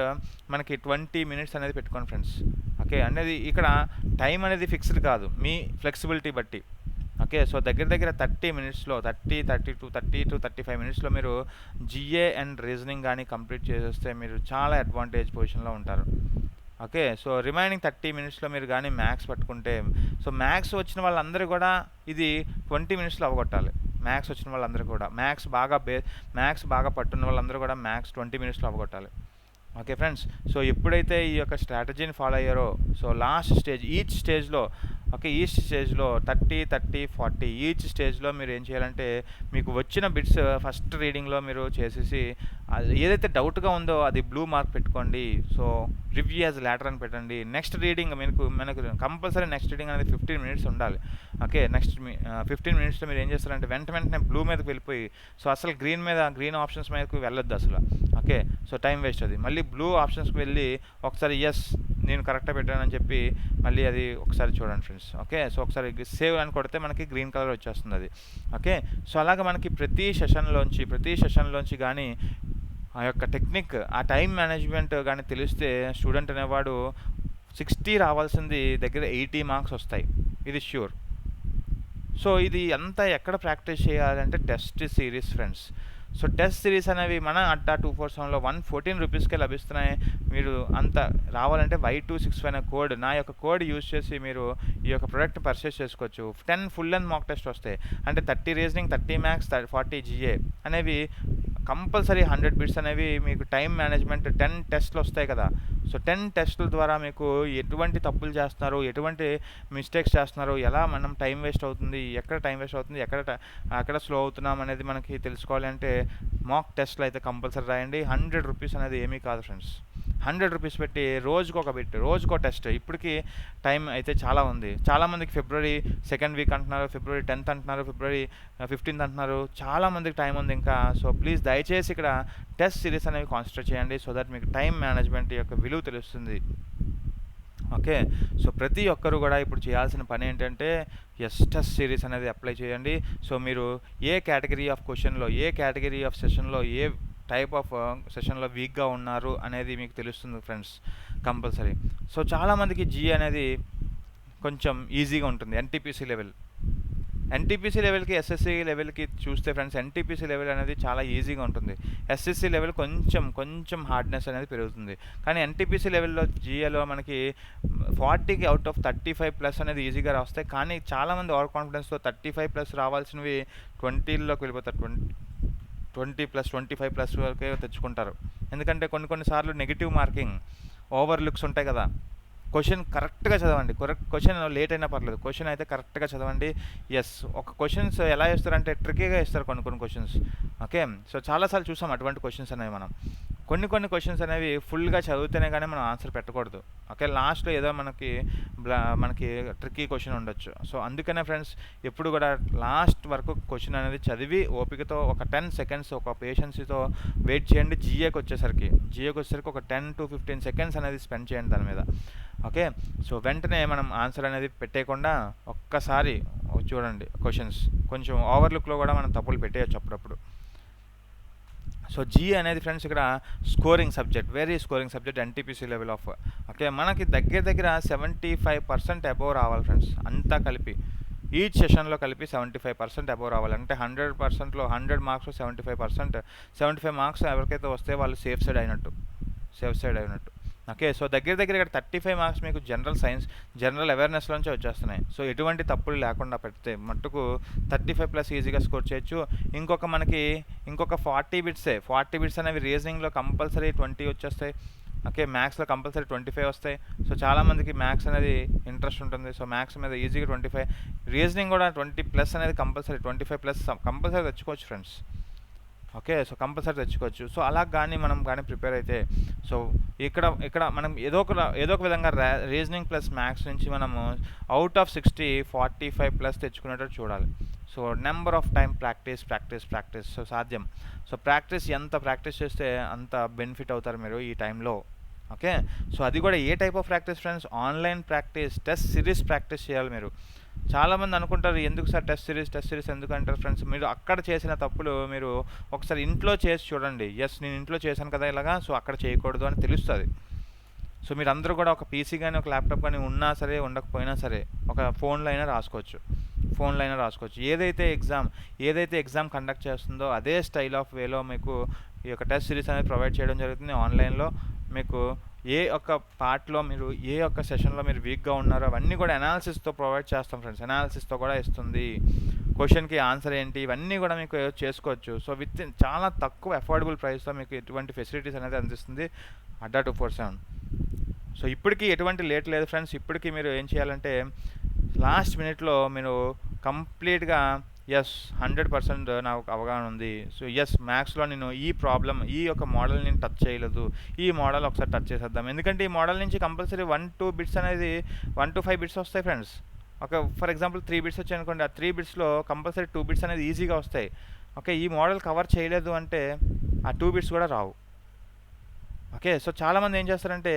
మనకి 20 మినిట్స్ అనేది పెట్టుకోండి ఫ్రెండ్స్. ఓకే. అనేది ఇక్కడ టైం అనేది ఫిక్స్డ్ కాదు, మీ ఫ్లెక్సిబిలిటీ బట్టి. ఓకే. సో దగ్గర 30 మినిట్స్లో 30-35 మినిట్స్లో మీరు జీఏ అండ్ రీజనింగ్ కానీ కంప్లీట్ చేసేస్తే మీరు చాలా అడ్వాంటేజ్ పొజిషన్లో ఉంటారు. ఓకే. సో రిమైనింగ్ 30 మినిట్స్లో మీరు కానీ మ్యాథ్స్ పట్టుకుంటే, సో మ్యాథ్స్ వచ్చిన వాళ్ళందరూ కూడా ఇది 20 మినిట్స్లో అవగొట్టాలి. మ్యాథ్స్ వచ్చిన వాళ్ళందరూ కూడా మ్యాథ్స్ బాగా పట్టున్న వాళ్ళందరూ కూడా మ్యాథ్స్ 20 మినిట్స్లో అవగొట్టాలి. Okay friends. సో ఎప్పుడైతే ఈ యొక్క స్ట్రాటజీని ఫాలో అయ్యారో, సో లాస్ట్ స్టేజ్ ఈచ్ స్టేజ్లో 30-40 ఈచ్ స్టేజ్లో మీరు ఏం చేయాలంటే మీకు వచ్చిన బిట్స్ ఫస్ట్ రీడింగ్లో మీరు చేసేసి ఏదైతే డౌట్గా ఉందో అది బ్లూ మార్క్ పెట్టుకోండి. సో రివ్యూ యాజ్ లాటర్ అని పెట్టండి. నెక్స్ట్ రీడింగ్ మనకు కంపల్సరీ నెక్స్ట్ రీడింగ్ అనేది 15 మినిట్స్ ఉండాలి. ఓకే. నెక్స్ట్ 15 మినిట్స్లో మీరు ఏం చేస్తారంటే వెంటనే బ్లూ మీదకి వెళ్ళిపోయి, సో అసలు గ్రీన్ ఆప్షన్స్ మీదకి వెళ్ళొద్దు అసలు. ఓకే. సో టైం వేస్ట్ అది. మళ్ళీ బ్లూ ఆప్షన్స్కి వెళ్ళి ఒకసారి ఎస్ నేను కరెక్ట్గా పెట్టానని చెప్పి మళ్ళీ అది ఒకసారి చూడండి ఫ్రెండ్స్. ఓకే. సో ఒకసారి సేవ్ అని కొడితే మనకి గ్రీన్ కలర్ వచ్చేస్తుంది అది. ఓకే. సో అలాగే మనకి ప్రతి సెషన్లోంచి కానీ ఆ యొక్క టెక్నిక్, ఆ టైం మేనేజ్మెంట్ కానీ తెలిస్తే స్టూడెంట్ అనేవాడు 60 రావాల్సింది దగ్గర 80 మార్క్స్ వస్తాయి, ఇది ష్యూర్. సో ఇది అంతా ఎక్కడ ప్రాక్టీస్ చేయాలంటే test series friends. So test series అనేవి మన అడ్డా 247లో 114 రూపీస్కే లభిస్తున్నాయి. మీరు అంత రావాలంటే Y265 అనే కోడ్, నా యొక్క కోడ్ యూజ్ చేసి మీరు ఈ యొక్క ప్రోడక్ట్ పర్చేస్ చేసుకోవచ్చు. 10 ఫుల్ లెంత్ మాక్ టెస్ట్ వస్తాయి. అంటే 30 రీజనింగ్, 30 మ్యాథ్స్, 40 జీఏ అనేవి కంపల్సరీ 100 బిట్స్ అనేవి మీకు టైం మేనేజ్మెంట్ 10 టెస్ట్లు వస్తాయి కదా. సో 10 టెస్టుల ద్వారా మీకు ఎటువంటి తప్పులు చేస్తున్నారు, ఎటువంటి మిస్టేక్స్ చేస్తున్నారు, ఎలా మనం టైం వేస్ట్ అవుతుంది, ఎక్కడ స్లో అవుతున్నాం అనేది మనకి తెలుసుకోవాలి అంటే మాక్ టెస్ట్లు అయితే కంపల్సరీ రాయండి. 100 రూపీస్ అనేది ఏమీ కాదు ఫ్రెండ్స్. 100 రూపీస్ పెట్టి రోజుకో టెస్ట్. ఇప్పటికి టైం అయితే చాలా ఉంది. చాలామందికి ఫిబ్రవరి 2nd వీక్ అంటున్నారు, ఫిబ్రవరి 10th అంటున్నారు, ఫిబ్రవరి 15th అంటున్నారు. చాలామందికి టైం ఉంది ఇంకా. సో ప్లీజ్ దయచేసి ఇక్కడ టెస్ట్ సిరీస్ అనేవి కాన్సన్ట్రేట్ చేయండి. సో దట్ మీకు టైం మేనేజ్మెంట్ యొక్క విలువ తెలుస్తుంది. ఓకే. సో ప్రతి ఒక్కరు కూడా ఇప్పుడు చేయాల్సిన పని ఏంటంటే టెస్ట్ సిరీస్ అనేది అప్లై చేయండి. సో మీరు ఏ కేటగిరీ ఆఫ్ క్వశ్చన్లో, ఏ కేటగిరీ ఆఫ్ సెషన్లో, ఏ టైప్ ఆఫ్ సెషన్లో వీక్గా ఉన్నారు అనేది మీకు తెలుస్తుంది ఫ్రెండ్స్ కంపల్సరీ. సో చాలామందికి జీ అనేది కొంచెం ఈజీగా ఉంటుంది. ఎన్టీపీసీ లెవెల్కి ఎస్ఎస్సి లెవెల్కి చూస్తే ఫ్రెండ్స్ ఎన్టీపీసీ లెవెల్ అనేది చాలా ఈజీగా ఉంటుంది. ఎస్ఎస్సి లెవెల్ కొంచెం హార్డ్నెస్ అనేది పెరుగుతుంది. కానీ ఎన్టీపీసీ లెవెల్లో జీఏలో మనకి 40కి అవుట్ ఆఫ్ 35+ అనేది ఈజీగా వస్తాయి. కానీ చాలామంది ఓవర్ కాన్ఫిడెన్స్తో 35+ రావాల్సినవి 20లోకి వెళ్ళిపోతారు. 20+, 25+ వరకే తెచ్చుకుంటారు. ఎందుకంటే కొన్నిసార్లు నెగిటివ్ మార్కింగ్, ఓవర్ లుక్స్ ఉంటాయి కదా. క్వశ్చన్ కరెక్ట్గా చదవండి. క్వశ్చన్ లేట్ అయినా పర్లేదు, క్వశ్చన్ అయితే కరెక్ట్గా చదవండి. ఎస్, ఒక క్వశ్చన్స్ ఎలా ఇస్తారంటే ట్రిక్కీగా ఇస్తారు కొన్ని క్వశ్చన్స్. ఓకే, సో చాలాసార్లు చూసాం అటువంటి క్వశ్చన్స్ అనేవి మనం. కొన్ని క్వశ్చన్స్ అనేవి ఫుల్గా చదివితేనే కానీ మనం ఆన్సర్ పెట్టకూడదు. ఓకే, లాస్ట్లో ఏదో మనకి ట్రిక్కీ క్వశ్చన్ ఉండొచ్చు. సో అందుకనే ఫ్రెండ్స్, ఎప్పుడు కూడా లాస్ట్ వరకు క్వశ్చన్ అనేది చదివి ఓపికతో ఒక 10 సెకండ్స్ ఒక పేషెన్సీతో వెయిట్ చేయండి. జిఏకి వచ్చేసరికి ఒక 10 to 15 సెకండ్స్ అనేది స్పెండ్ చేయండి దాని మీద. ఓకే, సో వెంటనే మనం ఆన్సర్ అనేది పెట్టేయకుండా ఒక్కసారి చూడండి క్వశ్చన్స్. కొంచెం ఓవర్లుక్లో కూడా మనం తప్పులు పెట్టేయచ్చు అప్పుడప్పుడు. సో జిఏ అనేది ఫ్రెండ్స్ ఇక్కడ scoring subject, very scoring subject, NTPC level of. Okay, మనకి దగ్గర 75% అబోవ్ రావాలి ఫ్రెండ్స్, అంతా కలిపి ఈచ్ సెషన్లో కలిపి 75% అబోవ్ రావాలి. అంటే 100%లో 100 మార్క్స్ 75 మార్క్స్ ఎవరికైతే వస్తే వాళ్ళు సేఫ్ సైడ్ అయినట్టు. ఓకే, సో దగ్గర ఇక్కడ 35 మార్క్స్ మీకు జనరల్ సైన్స్, జనరల్ అవేర్నెస్లోంచే వచ్చేస్తున్నాయి. సో ఎటువంటి తప్పులు లేకుండా పెడితే మట్టుకు 35+ ఈజీగా స్కోర్ చేయొచ్చు. ఇంకొక 40 బిట్స్ అనేవి రీజనింగ్లో కంపల్సరీ 20 వచ్చేస్తాయి. ఓకే, మ్యాథ్స్లో కంపల్సరీ 25 వస్తాయి. సో చాలామందికి మ్యాథ్స్ అనేది ఇంట్రెస్ట్ ఉంటుంది. సో మ్యాథ్స్ మీద ఈజీగా 25, రీజనింగ్ కూడా 20+ అనేది కంపల్సరీ, 25+ కంపల్సరీ తెచ్చుకోవచ్చు ఫ్రెండ్స్. ఓకే, సో కంపల్సరీ తెచ్చుకోవచ్చు. సో అలా మనం ప్రిపేర్ అయితే, సో ఇక్కడ మనం ఏదో ఒక విధంగా రీజనింగ్ ప్లస్ మ్యాథ్స్ నుంచి మనము అవుట్ ఆఫ్ 60 45+ తెచ్చుకునేటట్టు చూడాలి. So number of time practice. So సాధ్యం. సో ఎంత ప్రాక్టీస్ చేస్తే అంత బెనిఫిట్ అవుతారు మీరు ఈ టైంలో. ఓకే, సో అది కూడా ఏ type of practice friends? Online practice, test series practice చేయాలి మీరు. చాలామంది అనుకుంటారు, ఎందుకు సార్ టెస్ట్ సిరీస్ ఎందుకు అంటారు ఫ్రెండ్స్? మీరు అక్కడ చేసిన తప్పులు మీరు ఒకసారి ఇంట్లో చేసి చూడండి. ఎస్, నేను ఇంట్లో చేశాను కదా ఇలాగా, సో అక్కడ చేయకూడదు అని తెలుస్తుంది. సో మీరు అందరూ కూడా ఒక పీసీ కానీ ఒక ల్యాప్టాప్ కానీ ఉన్నా సరే ఉండకపోయినా సరే ఒక ఫోన్లో అయినా రాసుకోవచ్చు. ఏదైతే ఎగ్జామ్ కండక్ట్ చేస్తుందో అదే స్టైల్ ఆఫ్ వేలో మీకు ఈ యొక్క టెస్ట్ సిరీస్ అనేది ప్రొవైడ్ చేయడం జరుగుతుంది ఆన్లైన్లో. మీకు ఏ ఒక్క పార్ట్లో మీరు ఏ ఒక్క సెషన్లో మీరు వీక్గా ఉన్నారో అవన్నీ కూడా అనాలిసిస్తో ప్రొవైడ్ చేస్తాం ఫ్రెండ్స్. అనాలిసిస్తో కూడా ఇస్తుంది. క్వశ్చన్కి ఆన్సర్ ఏంటి ఇవన్నీ కూడా మీకు చేసుకోవచ్చు. సో చాలా తక్కువ అఫోర్డబుల్ ప్రైస్తో మీకు ఎటువంటి ఫెసిలిటీస్ అనేది అందిస్తుంది అడ్డా 247. సో ఇప్పటికీ ఎటువంటి లేట్ లేదు ఫ్రెండ్స్. ఇప్పటికీ మీరు ఏం చేయాలంటే లాస్ట్ మినిట్లో మీరు కంప్లీట్గా ఎస్ 100% నాకు అవగాహన ఉంది. సో ఎస్, మ్యాథ్స్లో నేను ఈ యొక్క మోడల్ నేను టచ్ చేయలేదు, ఈ మోడల్ ఒకసారి టచ్ చేసేద్దాం. ఎందుకంటే ఈ మోడల్ నుంచి కంపల్సరీ 1-2 బిట్స్ అనేది 1-5 బిట్స్ వస్తాయి friends. Okay, for example 3 bits వచ్చాయి అనుకోండి, ఆ 3 బిట్స్లో కంపల్సరీ 2 బిట్స్ అనేది ఈజీగా వస్తాయి. ఓకే, ఈ మోడల్ కవర్ చేయలేదు అంటే ఆ 2 బిట్స్ కూడా రావు. ఓకే, సో చాలామంది ఏం చేస్తారంటే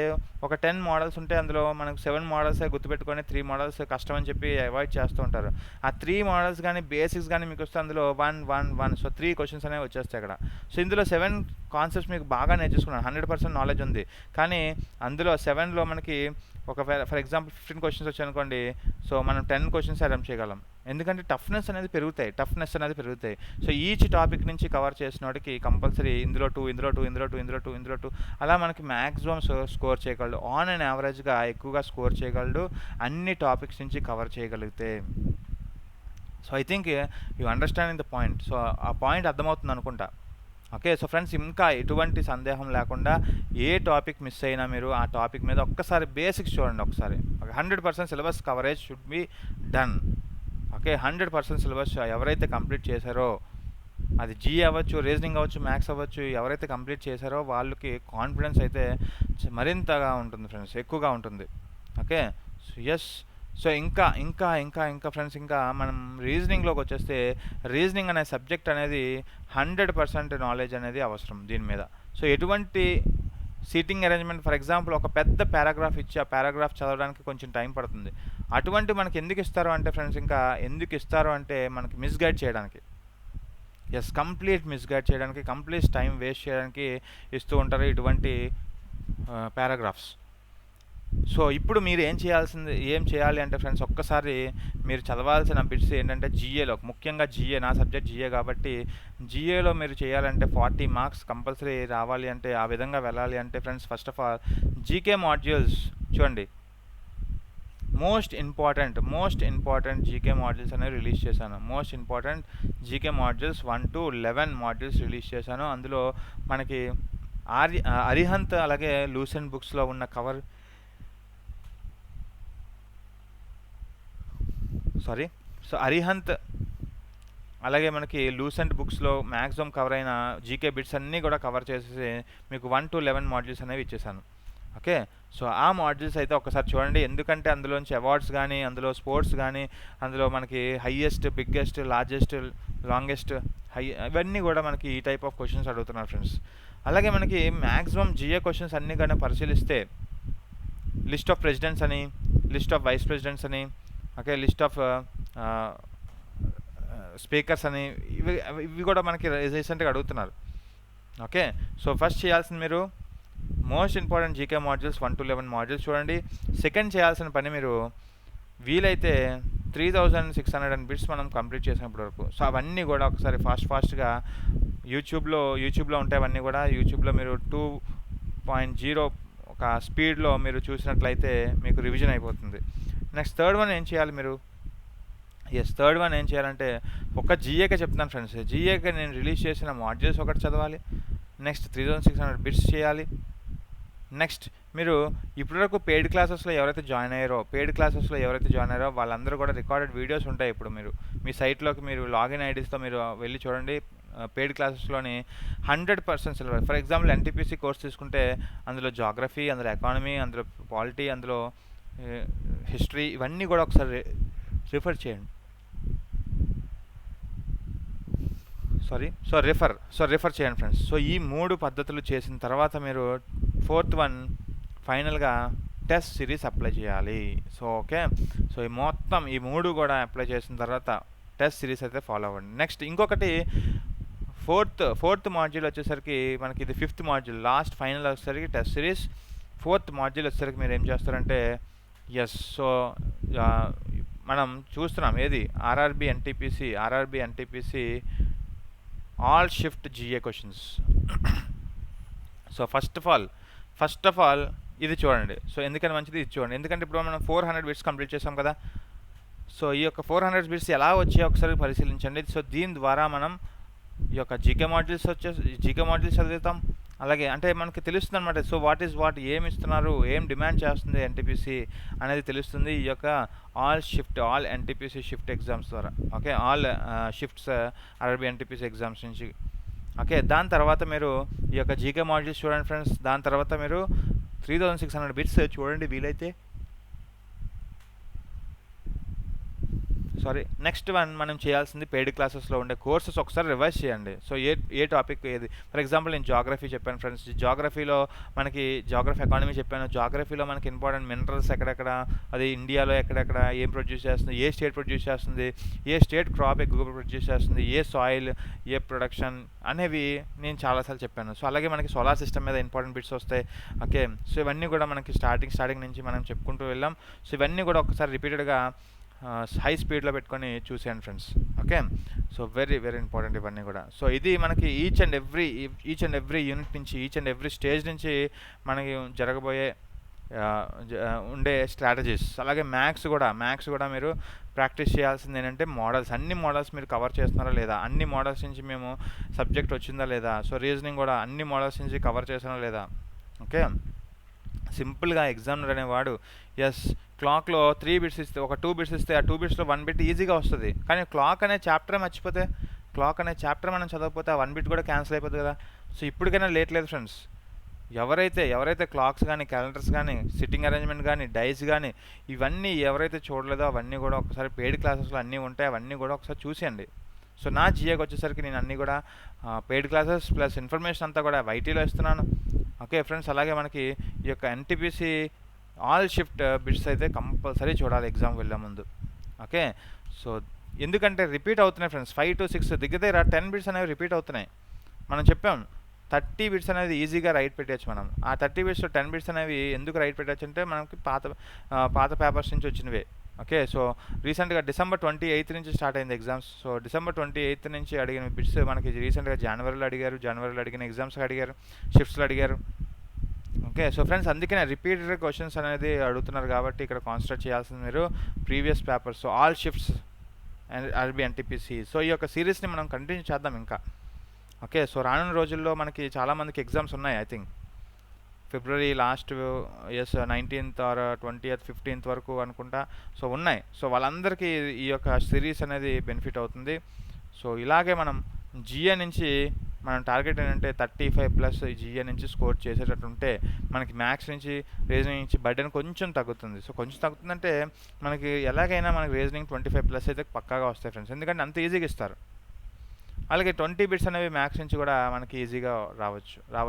ఒక 10 మోడల్స్ ఉంటే అందులో మనకు 7 మోడల్సే గుర్తుపెట్టుకొని 3 మోడల్స్ కష్టం అని చెప్పి అవాయిడ్ చేస్తూ ఉంటారు. ఆ 3 మోడల్స్ కానీ బేసిక్స్ కానీ మీకు వస్తే అందులో 1 సో 3 క్వశ్చన్స్ అనేవి వచ్చేస్తాయి అక్కడ. సో ఇందులో 7 కాన్సెప్ట్స్ మీకు బాగా నేర్చుకున్నాను, 100% నాలెడ్జ్ ఉంది. కానీ అందులో 7లో మనకి ఫర్ ఎగ్జాంపుల్ 15 క్వశ్చన్స్ వచ్చాయనుకోండి, సో మనం 10 క్వశ్చన్స్ అటెంప్ట్ చేయగలం. ఎందుకంటే టఫ్నెస్ అనేది పెరుగుతాయి. సో ఈచ్ టాపిక్ నుంచి కవర్ చేసిన వాడికి కంపల్సరీ ఇందులో 2 అలా మనకి మ్యాక్సిమం స్కోర్ చేయగలడు. ఆన్ అండ్ యావరేజ్గా ఎక్కువగా స్కోర్ చేయగలడు అన్ని టాపిక్స్ నుంచి కవర్ చేయగలిగితే. So I think you understanding the point. So ఆ పాయింట్ అర్థమవుతుంది అనుకుంటా. ఓకే, సో ఫ్రెండ్స్ ఇంకా ఎటువంటి సందేహం లేకుండా ఏ టాపిక్ మిస్ అయినా మీరు ఆ టాపిక్ మీద ఒక్కసారి బేసిక్స్ చూడండి. ఒకసారి 100% syllabus coverage should be done. Okay, 100% syllabus ఎవరైతే కంప్లీట్ చేశారో, అది జీఏ అవ్వచ్చు, రీజనింగ్ అవ్వచ్చు, మ్యాథ్స్ అవ్వచ్చు, ఎవరైతే కంప్లీట్ చేశారో వాళ్ళకి కాన్ఫిడెన్స్ అయితే మరింతగా ఉంటుంది ఫ్రెండ్స్, ఎక్కువగా ఉంటుంది. ఓకే, సో ఎస్, సో ఇంకా ఫ్రెండ్స్, ఇంకా మనం రీజనింగ్లోకి వచ్చేస్తే రీజనింగ్ అనే సబ్జెక్ట్ అనేది 100% నాలెడ్జ్ అనేది అవసరం దీని మీద. సో ఎటువంటి సీటింగ్ అరేంజ్మెంట్, ఫర్ ఎగ్జాంపుల్ ఒక పెద్ద పారాగ్రాఫ్ ఇచ్చి ఆ పారాగ్రాఫ్ చదవడానికి కొంచెం టైం పడుతుంది. అటువంటి మనకి ఎందుకు ఇస్తారు అంటే ఫ్రెండ్స్, మనకి మిస్గైడ్ చేయడానికి, కంప్లీట్ మిస్గైడ్ చేయడానికి, కంప్లీట్ టైం వేస్ట్ చేయడానికి ఇస్తూ ఉంటారు ఇటువంటి పారాగ్రాఫ్స్. సో ఇప్పుడు మీరు ఏం చేయాలి అంటే ఫ్రెండ్స్, ఒక్కసారి మీరు చదవాల్సిన బిట్స్ ఏంటంటే జీఏలో, ముఖ్యంగా జీఏ, నా సబ్జెక్ట్ జీఏ కాబట్టి జీఏలో మీరు చేయాలంటే 40 మార్క్స్ కంపల్సరీ రావాలి అంటే, ఆ విధంగా వెళ్ళాలి అంటే friends, first of all GK modules చూడండి. మోస్ట్ ఇంపార్టెంట్ జీకే మాడ్యూల్స్ అనేవి రిలీజ్ చేశాను. Most important GK modules 1 to 11 modules release చేశాను. అందులో మనకి అరిహంత్ అలాగే లూసెంట్ బుక్స్లో ఉన్న కవర్ సారీ. సో అరిహంత్ అలాగే మనకి లూసెంట్ బుక్స్లో మ్యాక్సిమం కవర్ అయిన జీకే బిట్స్ అన్నీ కూడా కవర్ చేసేసి మీకు 1 to 11 మాడ్యూల్స్ అనేవి ఇచ్చేసాను. ఓకే. సో ఆ మాడ్యూల్స్ అయితే ఒకసారి చూడండి, ఎందుకంటే అందులోంచి అవార్డ్స్ కానీ, అందులో స్పోర్ట్స్ కానీ, అందులో మనకి హైయెస్ట్, బిగ్గెస్ట్, లార్జెస్ట్, లాంగెస్ట్, ఇవన్నీ కూడా మనకి ఈ టైప్ ఆఫ్ క్వశ్చన్స్ అడుగుతున్నారు ఫ్రెండ్స్. అలాగే మనకి మ్యాక్సిమం జిఏ క్వశ్చన్స్ అన్నీ కానీ పరిశీలిస్తే లిస్ట్ ఆఫ్ ప్రెసిడెంట్స్ అని, లిస్ట్ ఆఫ్ వైస్ ప్రెసిడెంట్స్ అని, ఓకే, లిస్ట్ ఆఫ్ స్పీకర్స్ అని, ఇవి కూడా మనకి రీసెంట్గా అడుగుతున్నారు. ఓకే. సో ఫస్ట్ చేయాల్సింది మీరు most important GK modules 1 to 11 modules చూడండి. సెకండ్ చేయాల్సిన పని మీరు వీలైతే 3600 బిట్స్ మనం కంప్లీట్ చేసినప్పటి వరకు. సో అవన్నీ కూడా ఒకసారి ఫాస్ట్గా యూట్యూబ్లో ఉంటాయి. అవన్నీ కూడా యూట్యూబ్లో మీరు 2.0 ఒక స్పీడ్లో మీరు చూసినట్లయితే మీకు రివిజన్ అయిపోతుంది. నెక్స్ట్ థర్డ్ వన్ ఏం చేయాలంటే ఒక జీఏకే చెప్తున్నాను ఫ్రెండ్స్. జీఏకే నేను రిలీజ్ చేసిన మాడ్యూల్స్ ఒకటి చదవాలి. నెక్స్ట్ 3600 బిట్స్ చేయాలి. నెక్స్ట్ మీరు ఇప్పటివరకు పెయిడ్ క్లాసెస్లో ఎవరైతే జాయిన్ అయ్యారో వాళ్ళందరూ కూడా రికార్డెడ్ వీడియోస్ ఉంటాయి. ఇప్పుడు మీరు మీ సైట్లోకి మీరు లాగిన్ ఐడీస్తో మీరు వెళ్ళి చూడండి. పెయిడ్ క్లాసెస్లోని 100% syllabus. For example NTPC course తీసుకుంటే అందులో జాగ్రఫీ, అందులో ఎకానమీ, అందులో పాలిటీ, అందులో హిస్టరీ, ఇవన్నీ కూడా ఒకసారి రిఫర్ చేయండి. రిఫర్ చేయండి ఫ్రెండ్స్. సో ఈ 3 పద్ధతులు చేసిన తర్వాత మీరు ఫోర్త్ వన్ ఫైనల్గా టెస్ట్ సిరీస్ అప్లై చేయాలి. So okay. సో ఈ మొత్తం ఈ 3 కూడా అప్లై చేసిన తర్వాత టెస్ట్ సిరీస్ అయితే ఫాలో అవ్వండి. నెక్స్ట్ ఇంకొకటి ఫోర్త్ మాడ్యూల్ వచ్చేసరికి మనకి ఇది 5th మాడ్యూల్, లాస్ట్ ఫైనల్ వచ్చేసరికి టెస్ట్ సిరీస్. 4th మాడ్యూల్ వచ్చేసరికి మీరు ఏం చేస్తారంటే సో మనం చూస్తున్నాం ఏది RRB NTPC all shift GA questions. So first of all ఇది చూడండి. సో ఎందుకని మంచిది ఇది చూడండి, ఎందుకంటే ఇప్పుడు మనం 400 బిట్స్ కంప్లీట్ చేసాం కదా. సో ఈ యొక్క 400 బిట్స్ ఎలా వచ్చాయో ఒకసారి పరిశీలించండి. సో దీని ద్వారా మనం ఈ యొక్క జీకే మాడ్యూల్స్ చదువుతాం. అలాగే అంటే మనకి తెలుస్తుంది అనమాట. సో వాట్ ఏమి ఇస్తున్నారు, ఏం డిమాండ్ చేస్తుంది ఎన్టీపీసీ అనేది తెలుస్తుంది ఈ యొక్క ఆల్ ఎన్టీపీసీ షిఫ్ట్ ఎగ్జామ్స్ ద్వారా. Okay, all shifts RRB NTPC exams నుంచి. ఓకే, దాని తర్వాత మీరు ఈ యొక్క జీకే మాడ్యూల్స్ చూడండి ఫ్రెండ్స్. దాని తర్వాత మీరు 3600 బిట్స్ చూడండి వీలైతే. నెక్స్ట్ వన్ మనం చేయాల్సింది పెయిడ్ క్లాసెస్లో ఉండే కోర్సెస్ ఒకసారి రివైజ్ చేయండి. సో ఏ టాపిక్ ఏది. ఫర్ ఎగ్జాంపుల్ నేను జాగ్రఫీ చెప్పాను ఫ్రెండ్స్. జాగ్రఫీలో మనకి జాగ్రఫీ ఎకానమీ చెప్పాను. జాగ్రఫీలో మనకి ఇంపార్టెంట్ మినరల్స్ ఎక్కడెక్కడ, అది ఇండియాలో ఎక్కడెక్కడ ఏం ప్రొడ్యూస్ చేస్తుంది, ఏ స్టేట్ ప్రొడ్యూస్ చేస్తుంది, ఏ స్టేట్ క్రాప్ ఎక్కువగా ప్రొడ్యూస్ చేస్తుంది, ఏ సాయిల్, ఏ ప్రొడక్షన్ అనేవి నేను చాలాసార్లు చెప్పాను. సో అలాగే మనకి సోలార్ సిస్టమ్ మీద ఇంపార్టెంట్ బిట్స్ వస్తాయి. ఓకే, సో ఇవన్నీ కూడా మనకి స్టార్టింగ్ నుంచి మనం చెప్పుకుంటూ వెళ్ళాం. సో ఇవన్నీ కూడా ఒకసారి రిపీటెడ్గా హై స్పీడ్లో పెట్టుకొని చూసేయండి friends. Okay, so very very important ఇవన్నీ కూడా. సో ఇది మనకి ఈచ్ అండ్ ఎవ్రీ యూనిట్ నుంచి, ఈచ్ అండ్ ఎవ్రీ స్టేజ్ నుంచి మనకి జరగబోయే ఉండే స్ట్రాటజీస్. అలాగే మ్యాథ్స్ కూడా మీరు ప్రాక్టీస్ చేయాల్సింది ఏంటంటే అన్ని మోడల్స్ మీరు కవర్ చేస్తున్నారా లేదా, అన్ని మోడల్స్ నుంచి మేము సబ్జెక్ట్ వచ్చిందా లేదా. సో రీజనింగ్ కూడా అన్ని మోడల్స్ నుంచి కవర్ చేసానా లేదా. ఓకే, సింపుల్గా ఎగ్జామినర్ అనేవాడు క్లాక్లో 3 బిట్స్ ఇస్తే, ఒక 2 బిట్స్ ఇస్తే ఆ 2 బిట్స్లో 1 బిట్ ఈజీగా వస్తుంది. కానీ క్లాక్ అనే చాప్టరే మర్చిపోతే, క్లాక్ అనే చాప్టర్ మనం చదవకపోతే ఆ 1 బిట్ కూడా క్యాన్సిల్ అయిపోతుంది కదా. సో ఇప్పటికైనా లేట్ లేదు ఫ్రెండ్స్. ఎవరైతే క్లాక్స్ కానీ, క్యాలెండర్స్ కానీ, సిట్టింగ్ అరేంజ్మెంట్ కానీ, డైస్ కానీ ఇవన్నీ ఎవరైతే చూడలేదో అవన్నీ కూడా ఒకసారి పెయిడ్ క్లాసెస్లో అన్నీ ఉంటాయి, అవన్నీ కూడా ఒకసారి చూసేయండి. సో నా జిఏకి వచ్చేసరికి నేను అన్నీ కూడా పెయిడ్ క్లాసెస్ ప్లస్ ఇన్ఫర్మేషన్ అంతా కూడా వైటీలో ఇస్తున్నాను. ఓకే ఫ్రెండ్స్, అలాగే మనకి ఈ యొక్క ఎన్టీపీసీ ఆల్ షిఫ్ట్ బిట్స్ అయితే కంపల్సరీ చూడాలి ఎగ్జామ్ వెళ్ళే ముందు. ఓకే, సో ఎందుకంటే రిపీట్ అవుతున్నాయి ఫ్రెండ్స్. 5 to 6 దగ్గర 10 బిట్స్ అనేవి రిపీట్ అవుతున్నాయి. మనం చెప్పాం 30 బిట్స్ అనేది ఈజీగా రైట్ పెట్టచ్చు మనం. ఆ 30 బిట్స్లో 10 బిట్స్ అనేవి ఎందుకు రైట్ పెట్టచ్చు అంటే మనకి పాత పేపర్స్ నుంచి వచ్చినవే. ఓకే, సో రీసెంట్గా December 28 నుంచి స్టార్ట్ అయింది ఎగ్జామ్స్. సో December 28 నుంచి అడిగిన బిట్స్ మనకి రీసెంట్గా జనవరిలో అడిగిన ఎగ్జామ్స్కి అడిగారు, షిఫ్ట్స్లో అడిగారు. ఓకే, సో ఫ్రెండ్స్ అందుకనే రిపీటెడ్ క్వశ్చన్స్ అనేది అడుగుతున్నారు కాబట్టి ఇక్కడ కాన్సన్ట్రేట్ చేయాల్సింది మీరు previous papers. So all shifts and RB NTPC. So ఈ యొక్క సిరీస్ని మనం కంటిన్యూ చేద్దాం ఇంకా. ఓకే, సో రానున్న రోజుల్లో మనకి చాలామందికి ఎగ్జామ్స్ ఉన్నాయి. I think February last yes 19th or 20th 15th వరకు అనుకుంటా. సో ఉన్నాయి. సో వాళ్ళందరికీ ఈ యొక్క సిరీస్ అనేది బెనిఫిట్ అవుతుంది. సో ఇలాగే మనం జిఏ నుంచి మనం టార్గెట్ ఏంటంటే 35+ జిఏ నుంచి స్కోర్ చేసేటట్టు ఉంటే మనకి మ్యాథ్స్ నుంచి రీజనింగ్ నుంచి బర్డెన్ కొంచెం తగ్గుతుంది. సో కొంచెం తగ్గుతుందంటే మనకి ఎలాగైనా మనకి రీజనింగ్ 25+ అయితే పక్కాగా వస్తాయి ఫ్రెండ్స్, ఎందుకంటే అంత ఈజీగా ఇస్తారు. అలాగే 20 బిట్స్ అనేవి మ్యాథ్స్ నుంచి కూడా మనకి ఈజీగా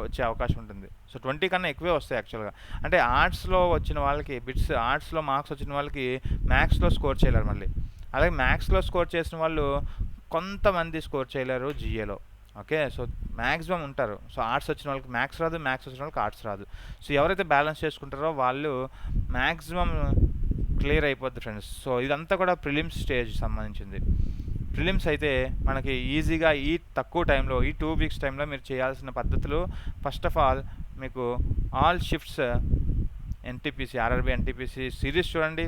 వచ్చే అవకాశం ఉంటుంది. సో 20 కన్నా ఎక్కువే వస్తాయి యాక్చువల్గా. అంటే ఆర్ట్స్లో వచ్చిన వాళ్ళకి బిట్స్, ఆర్ట్స్లో మార్క్స్ వచ్చిన వాళ్ళకి మ్యాథ్స్లో స్కోర్ చేయలేరు మళ్ళీ. అలాగే మ్యాథ్స్లో స్కోర్ చేసిన వాళ్ళు కొంతమంది స్కోర్ చేయలేరు జిఏలో. ఓకే, సో మ్యాక్సిమం ఉంటారు. సో ఆర్ట్స్ వచ్చిన వాళ్ళకి మ్యాథ్స్ రాదు, మ్యాథ్స్ వచ్చిన వాళ్ళకి ఆర్ట్స్ రాదు. సో ఎవరైతే బ్యాలెన్స్ చేసుకుంటారో వాళ్ళు మ్యాక్సిమం క్లియర్ అయిపోద్ది ఫ్రెండ్స్. సో ఇదంతా కూడా ప్రిలిమ్స్ స్టేజ్ సంబంధించింది. ప్రిలిమ్స్ అయితే మనకి ఈజీగా ఈ తక్కువ టైంలో, ఈ 2 weeks టైంలో మీరు చేయాల్సిన పద్ధతులు, ఫస్ట్ ఆఫ్ ఆల్ మీకు all shifts NTPC, RRB NTPC series చూడండి.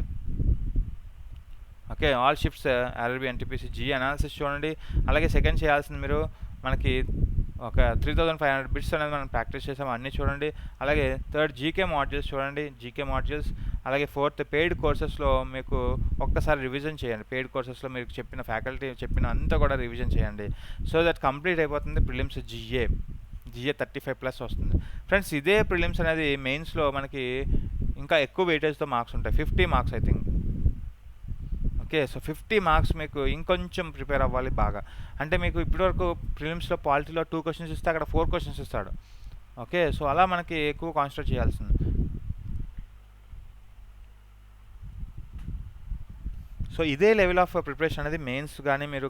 Okay, all shifts RRB NTPC జీ అనాలిసిస్ చూడండి. అలాగే సెకండ్ చేయాల్సింది మీరు మనకి ఒక 3500 బిట్స్ అనేది మనం ప్రాక్టీస్ చేసాము, అన్నీ చూడండి. అలాగే థర్డ్ జీకే మాడ్యూల్స్ చూడండి, జీకే మాడ్యూల్స్. అలాగే ఫోర్త్ పెయిడ్ కోర్సెస్లో మీకు ఒక్కసారి రివిజన్ చేయండి. పెయిడ్ కోర్సెస్లో మీకు చెప్పిన ఫ్యాకల్టీ చెప్పిన అంతా కూడా రివిజన్ చేయండి. సో దట్ కంప్లీట్ అయిపోతుంది ప్రిలిమ్స్ జిఏ 35+ వస్తుంది ఫ్రెండ్స్. ఇదే ప్రిలిమ్స్ అనేది మెయిన్స్లో మనకి ఇంకా ఎక్కువ వెయిటేజ్తో మార్క్స్ ఉంటాయి, 50 marks I think. Okay, so 50 marks మీకు ఇంకొంచెం ప్రిపేర్ అవ్వాలి బాగా. అంటే మీకు ఇప్పటివరకు ప్రిలిమ్స్లో పాలిటీలో 2 క్వశ్చన్స్ ఇస్తే అక్కడ 4 క్వశ్చన్స్ ఇస్తాడు. ఓకే, సో అలా మనకి ఎక్కువ కాన్సన్ట్రేట్ చేయాల్సింది. సో ఇదే లెవెల్ ఆఫ్ ప్రిపరేషన్ అనేది మెయిన్స్ కానీ మీరు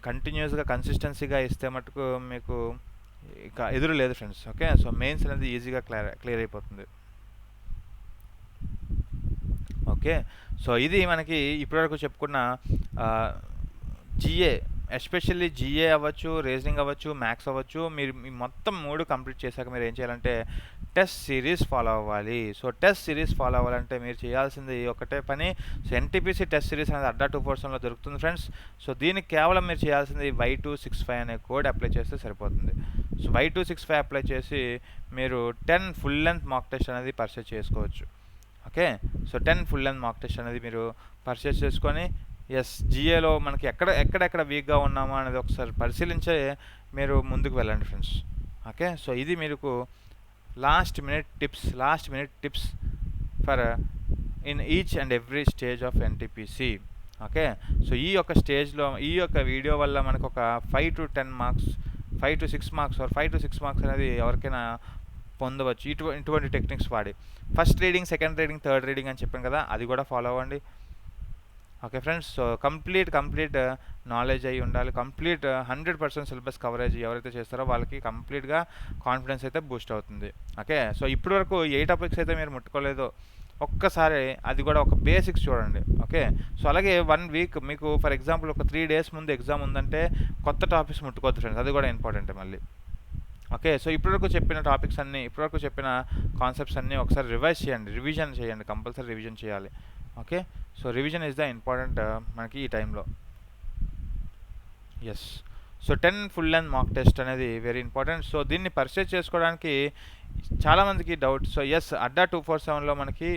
కంటిన్యూస్గా కన్సిస్టెన్సీగా ఇస్తే మటుకు మీకు ఇక ఎదురు లేదు ఫ్రెండ్స్. ఓకే, సో మెయిన్స్ అనేది ఈజీగా క్లియర్ అయిపోతుంది. ఓకే, సో ఇది మనకి ఇప్పటివరకు చెప్పుకున్న జిఏ, ఎస్పెషల్లీ జిఏ అవ్వచ్చు, రీజనింగ్ అవ్వచ్చు, మ్యాథ్స్ అవ్వచ్చు. మీరు మొత్తం 3 కంప్లీట్ చేశాక మీరు ఏం చేయాలంటే టెస్ట్ సిరీస్ ఫాలో అవ్వాలి. సో టెస్ట్ సిరీస్ ఫాలో అవ్వాలంటే మీరు చేయాల్సింది ఒకటే పని. సో ఎన్టీపీసీ టెస్ట్ సిరీస్ అనేది అడ్డా 247లో దొరుకుతుంది ఫ్రెండ్స్. సో దీనికి కేవలం మీరు చేయాల్సింది Y265 అనే కోడ్ అప్లై చేస్తే సరిపోతుంది. సో Y265 అప్లై చేసి మీరు 10 ఫుల్ లెంత్ మాక్ టెస్ట్ అనేది పర్చేస్ చేసుకోవచ్చు. Okay, so 10 full length mock test అనేది మీరు పర్చేస్ చేసుకొని జిఏలో మనకి ఎక్కడెక్కడ వీక్గా ఉన్నామో అనేది ఒకసారి పరిశీలించే మీరు ముందుకు వెళ్ళండి ఫ్రెండ్స్. ఓకే, సో ఇది మీకు last minute tips for in each and every stage of NTPC. Okay, so ఈ యొక్క స్టేజ్లో ఈ యొక్క వీడియో వల్ల మనకు ఒక 5 to 10 marks, 5 to 6 marks or 5 to 6 marks అనేది ఎవరికైనా పొందవచ్చు ఇటువంటి టెక్నిక్స్ వాడి. First reading, second reading, third reading అని చెప్పాను కదా, అది కూడా ఫాలో అవ్వండి. Okay friends, so complete knowledge అయి ఉండాలి. కంప్లీట్ 100% సిలబస్ కవరేజ్ ఎవరైతే చేస్తారో వాళ్ళకి కంప్లీట్గా కాన్ఫిడెన్స్ అయితే బూస్ట్ అవుతుంది. ఓకే, సో ఇప్పటి వరకు ఏ టాపిక్స్ అయితే మీరు ముట్టుకోలేదో ఒక్కసారి అది కూడా ఒక బేసిక్స్ చూడండి. ఓకే, సో అలాగే 1 week మీకు ఫర్ ఎగ్జాంపుల్ ఒక 3 days ముందు ఎగ్జామ్ ఉందంటే కొత్త టాపిక్స్ ముట్టుకోవద్దు ఫ్రెండ్స్, అది కూడా ఇంపార్టెంట్ మళ్ళీ. ఓకే, సో ఇప్పటివరకు చెప్పిన టాపిక్స్ అన్నీ, ఇప్పటివరకు చెప్పిన కాన్సెప్ట్స్ అన్నీ ఒకసారి రివిజన్ చేయండి, కంపల్సరీ రివిజన్ చేయాలి. Okay, so revision is the important మనకి ఈ టైంలో. Yes, so 10 full length mock test అనేది వెరీ ఇంపార్టెంట్. సో దీన్ని పర్చేజ్ చేసుకోవడానికి చాలామందికి డౌట్. సో అడ్డా 247లో మనకి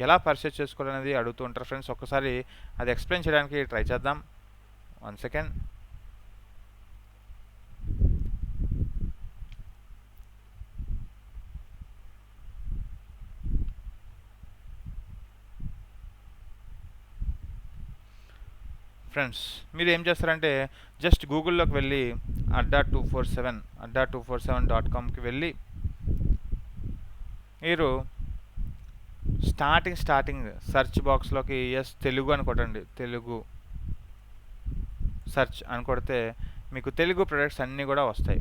ఎలా పర్చేజ్ చేసుకోవాలనేది అడుగుతూ ఉంటారు ఫ్రెండ్స్. ఒక్కసారి అది ఎక్స్ప్లెయిన్ చేయడానికి ట్రై చేద్దాం. 1 second. ఫ్రెండ్స్, మీరు ఏం చేస్తారంటే జస్ట్ గూగుల్లోకి వెళ్ళి అడ్డా 247.com వెళ్ళి మీరు స్టార్టింగ్ సెర్చ్ బాక్స్లోకి తెలుగు అని కొట్టండి. తెలుగు సెర్చ్ అని కొడితే మీకు తెలుగు ప్రొడక్ట్స్ అన్నీ కూడా వస్తాయి.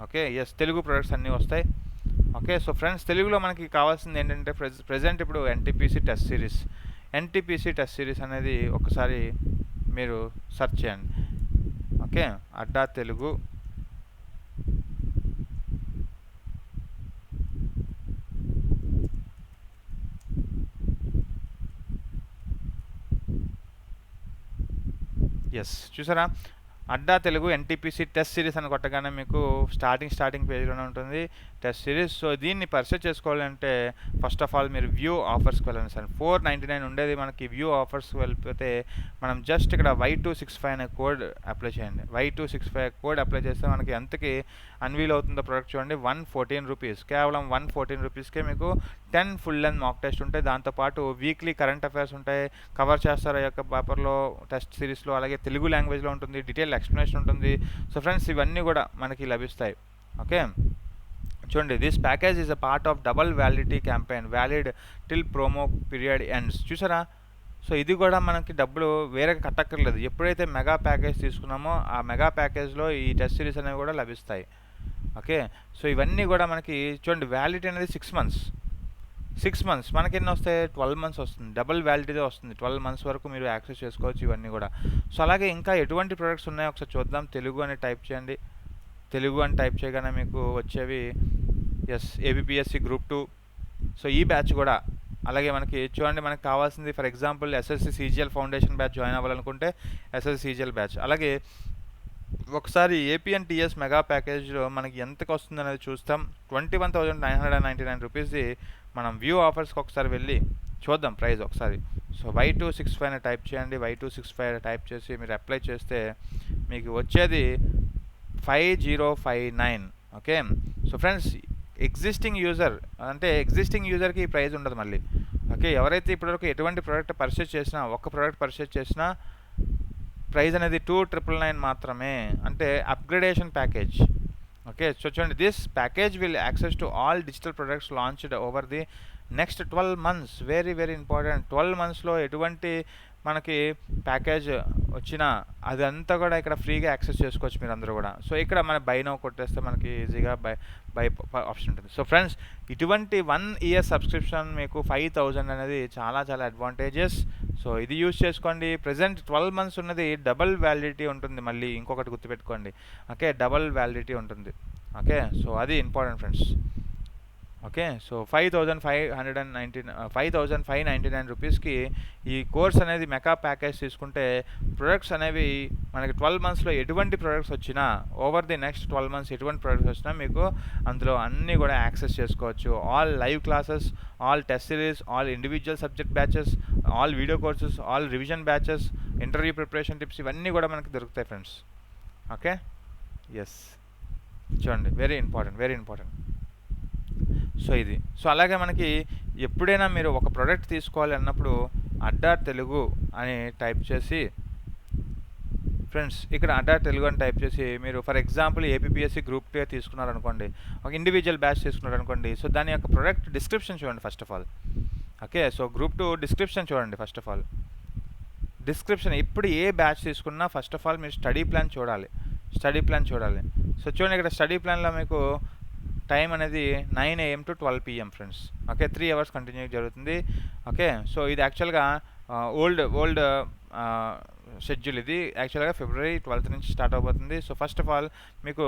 ఓకే, తెలుగు ప్రొడక్ట్స్ అన్నీ వస్తాయి. ఓకే, సో ఫ్రెండ్స్, తెలుగులో మనకి కావాల్సింది ఏంటంటే ప్రెజెంట్ ఇప్పుడు ఎన్టీపీసీ టెస్ట్ సిరీస్ అనేది ఒకసారి మీరు సెర్చ్ చేయండి. ఓకే, అడ్డా తెలుగు. చూసారా, అడ్డా తెలుగు ఎన్టీపీసీ టెస్ట్ సిరీస్ అని కొట్టగానే మీకు స్టార్టింగ్ పేజ్లోనే ఉంటుంది టెస్ట్ సిరీస్. సో దీన్ని పర్చేస్ చేసుకోవాలంటే ఫస్ట్ ఆఫ్ ఆల్ మీరు వ్యూ ఆఫర్స్కి వెళ్ళండి సార్. 499 ఉండేది మనకి వ్యూ ఆఫర్స్కి వెళ్ళిపోతే మనం జస్ట్ ఇక్కడ Y265 అనే కోడ్ అప్లై చేయండి. Y265 కోడ్ అప్లై చేస్తే మనకి ఎంతకి అన్వీల్ అవుతుందో ప్రోడక్ట్ చూడండి. 114 రూపీస్, కేవలం 114 రూపీస్కే మీకు 10 ఫుల్ లెంత్ మాక్ టెస్ట్ ఉంటాయి. దాంతోపాటు వీక్లీ కరెంట్ అఫైర్స్ ఉంటాయి, కవర్ చేస్తారు ఆ యొక్క పేపర్లో టెస్ట్ సిరీస్లో. అలాగే తెలుగు లాంగ్వేజ్లో ఉంటుంది, డీటెయిల్ ఎక్స్ప్లెనేషన్ ఉంటుంది. సో ఫ్రెండ్స్ ఇవన్నీ కూడా మనకి లభిస్తాయి. ఓకే చూడండి, this package is a part of double validity campaign valid till promo period ends. చూసారా? సో ఇది కూడా మనకి డబ్బులు వేరే కట్టక్కర్లేదు. ఎప్పుడైతే మెగా ప్యాకేజ్ తీసుకున్నామో ఆ మెగా ప్యాకేజ్లో ఈ టెస్ట్ సిరీస్ అనేవి కూడా లభిస్తాయి. ఓకే సో ఇవన్నీ కూడా మనకి చూడండి, వ్యాలిడిటీ అనేది 6 months. 6 months మనకి ఎన్ని వస్తాయి? 12 months వస్తుంది. డబుల్ వ్యాలిడిటీ వస్తుంది. 12 months వరకు మీరు యాక్సెస్ చేసుకోవచ్చు ఇవన్నీ కూడా. సో అలాగే ఇంకా ఎటువంటి ప్రొడక్ట్స్ ఉన్నాయో ఒకసారి చూద్దాం. తెలుగు అని టైప్ చేయండి. తెలుగు అని టైప్ చేయగానే మీకు వచ్చేవి ఏబిపిఎస్సి గ్రూప్ 2. సో ఈ బ్యాచ్ కూడా అలాగే మనకి చూడండి, మనకు కావాల్సింది for example SSC CGL foundation batch join అవ్వాలనుకుంటే ఎస్ఎస్సి సిజిఎల్ బ్యాచ్. అలాగే ఒకసారి ఏపీఎన్టీఎస్ మెగా ప్యాకేజ్లో మనకి ఎంతకు వస్తుంది అనేది చూస్తాం. 21,999 రూపీస్ది మనం వ్యూ ఆఫర్స్కి ఒకసారి వెళ్ళి చూద్దాం ప్రైస్ ఒకసారి. సో Y265 అని టైప్ చేయండి. Y265 టైప్ చేసి మీరు అప్లై చేస్తే మీకు వచ్చేది 5059. Okay so friends existing user అంటే ఎగ్జిస్టింగ్ యూజర్కి ఈ ప్రైస్ ఉండదు మళ్ళీ. ఓకే ఎవరైతే ఇప్పటివరకు ఎటువంటి ప్రోడక్ట్ పర్చేస్ చేసినా, ఒక్క ప్రోడక్ట్ పర్చేస్ చేసినా ప్రైస్ అనేది 2,999 మాత్రమే, అంటే అప్గ్రేడేషన్ ప్యాకేజ్. ఓకే సో చూడండి, this package will access to all digital products launched over the next 12 months. Very very important. 12 monthsలో ఎటువంటి మనకి ప్యాకేజ్ వచ్చినా అదంతా కూడా ఇక్కడ ఫ్రీగా యాక్సెస్ చేసుకోవచ్చు మీరు అందరూ కూడా. సో ఇక్కడ మన బై నౌ కొట్టేస్తే మనకి ఈజీగా బై ఆప్షన్ ఉంటుంది. సో ఫ్రెండ్స్ ఇటువంటి 1 year సబ్స్క్రిప్షన్ మీకు 5,000 అనేది చాలా చాలా అడ్వాంటేజెస్. సో ఇది యూజ్ చేసుకోండి. ప్రజెంట్ 12 months ఉన్నది డబల్ వ్యాలిడిటీ ఉంటుంది. మళ్ళీ ఇంకొకటి గుర్తుపెట్టుకోండి. ఓకే డబల్ వ్యాలిడిటీ ఉంటుంది. ఓకే సో అది ఇంపార్టెంట్ ఫ్రెండ్స్. ఓకే సో 5,599 రూపీస్కి ఈ కోర్స్ అనేది మెగా ప్యాకేజ్ తీసుకుంటే ప్రొడక్ట్స్ అనేవి మనకి 12 monthsలో ఎటువంటి ప్రొడక్ట్స్ వచ్చినా, ఓవర్ ది నెక్స్ట్ 12 months ఎటువంటి ప్రొడక్ట్స్ వచ్చినా మీకు అందులో అన్నీ కూడా యాక్సెస్ చేసుకోవచ్చు. All live classes, all test series, all individual subject batches, all video courses, all revision batches, interview preparation tips ఇవన్నీ కూడా మనకి దొరుకుతాయి ఫ్రెండ్స్. ఓకే చూడండి, వెరీ ఇంపార్టెంట్. సో ఇది సో అలాగే మనకి ఎప్పుడైనా మీరు ఒక ప్రోడక్ట్ తీసుకోవాలి అన్నప్పుడు అడ్డా తెలుగు అని టైప్ చేసి ఫ్రెండ్స్ ఇక్కడ అడ్డా తెలుగు అని టైప్ చేసి మీరు ఫర్ ఎగ్జాంపుల్ ఏపీఎస్సి గ్రూప్ 2 తీసుకున్నారనుకోండి, ఒక ఇండివిజువల్ బ్యాచ్ తీసుకున్నారనుకోండి. సో దాని యొక్క ప్రోడక్ట్ డిస్క్రిప్షన్ చూడండి first of all. Okay so group 2 description చూడండి ఫస్ట్ ఆఫ్ ఆల్. డిస్క్రిప్షన్ ఇప్పుడు ఏ బ్యాచ్ తీసుకున్నా ఫస్ట్ ఆఫ్ ఆల్ మీరు స్టడీ ప్లాన్ చూడాలి. సో చూడండి, ఇక్కడ స్టడీ ప్లాన్లో మీకు టైం అనేది 9 AM to 12 PM friends. Okay 3 hours continue జరుగుతుంది. ఓకే సో ఇది యాక్చువల్గా ఓల్డ్ షెడ్యూల్. ఇది యాక్చువల్గా February 12th నుంచి స్టార్ట్ అవబోతుంది. సో ఫస్ట్ ఆఫ్ ఆల్ మీకు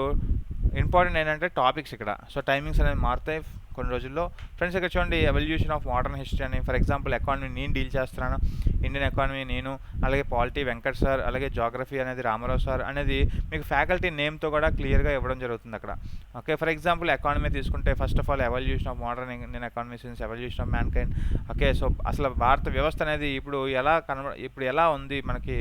ఇంపార్టెంట్ ఏంటంటే టాపిక్స్ ఇక్కడ. సో టైమింగ్స్ అనేవి మారుతాయి కొన్ని రోజుల్లో ఫ్రెండ్స్. ఇక్కడ చూడండి, ఎవల్యూషన్ ఆఫ్ మోడర్న్ హిస్టరీ అని ఫర్ ఎగ్జాంపుల్ ఎకానమీ నేను డీల్ చేస్తున్నాను, ఇండియన్ ఎకానమీ నేను, అలాగే పాలిటీ వెంకట్ సార్, అలాగే జాగ్రఫీ అనేది రామారావు సార్ అనేది మీకు ఫ్యాకల్టీ నేమ్తో కూడా క్లియర్గా ఇవ్వడం జరుగుతుంది అక్కడ. ఓకే ఫర్ ఎగ్జాంపుల్ ఎకానమీ తీసుకుంటే first of all evolution of modern Indian economy since evolution of man kind. Okay so అసలు భారత వ్యవస్థ అనేది ఇప్పుడు ఎలా ఉంది, మనకి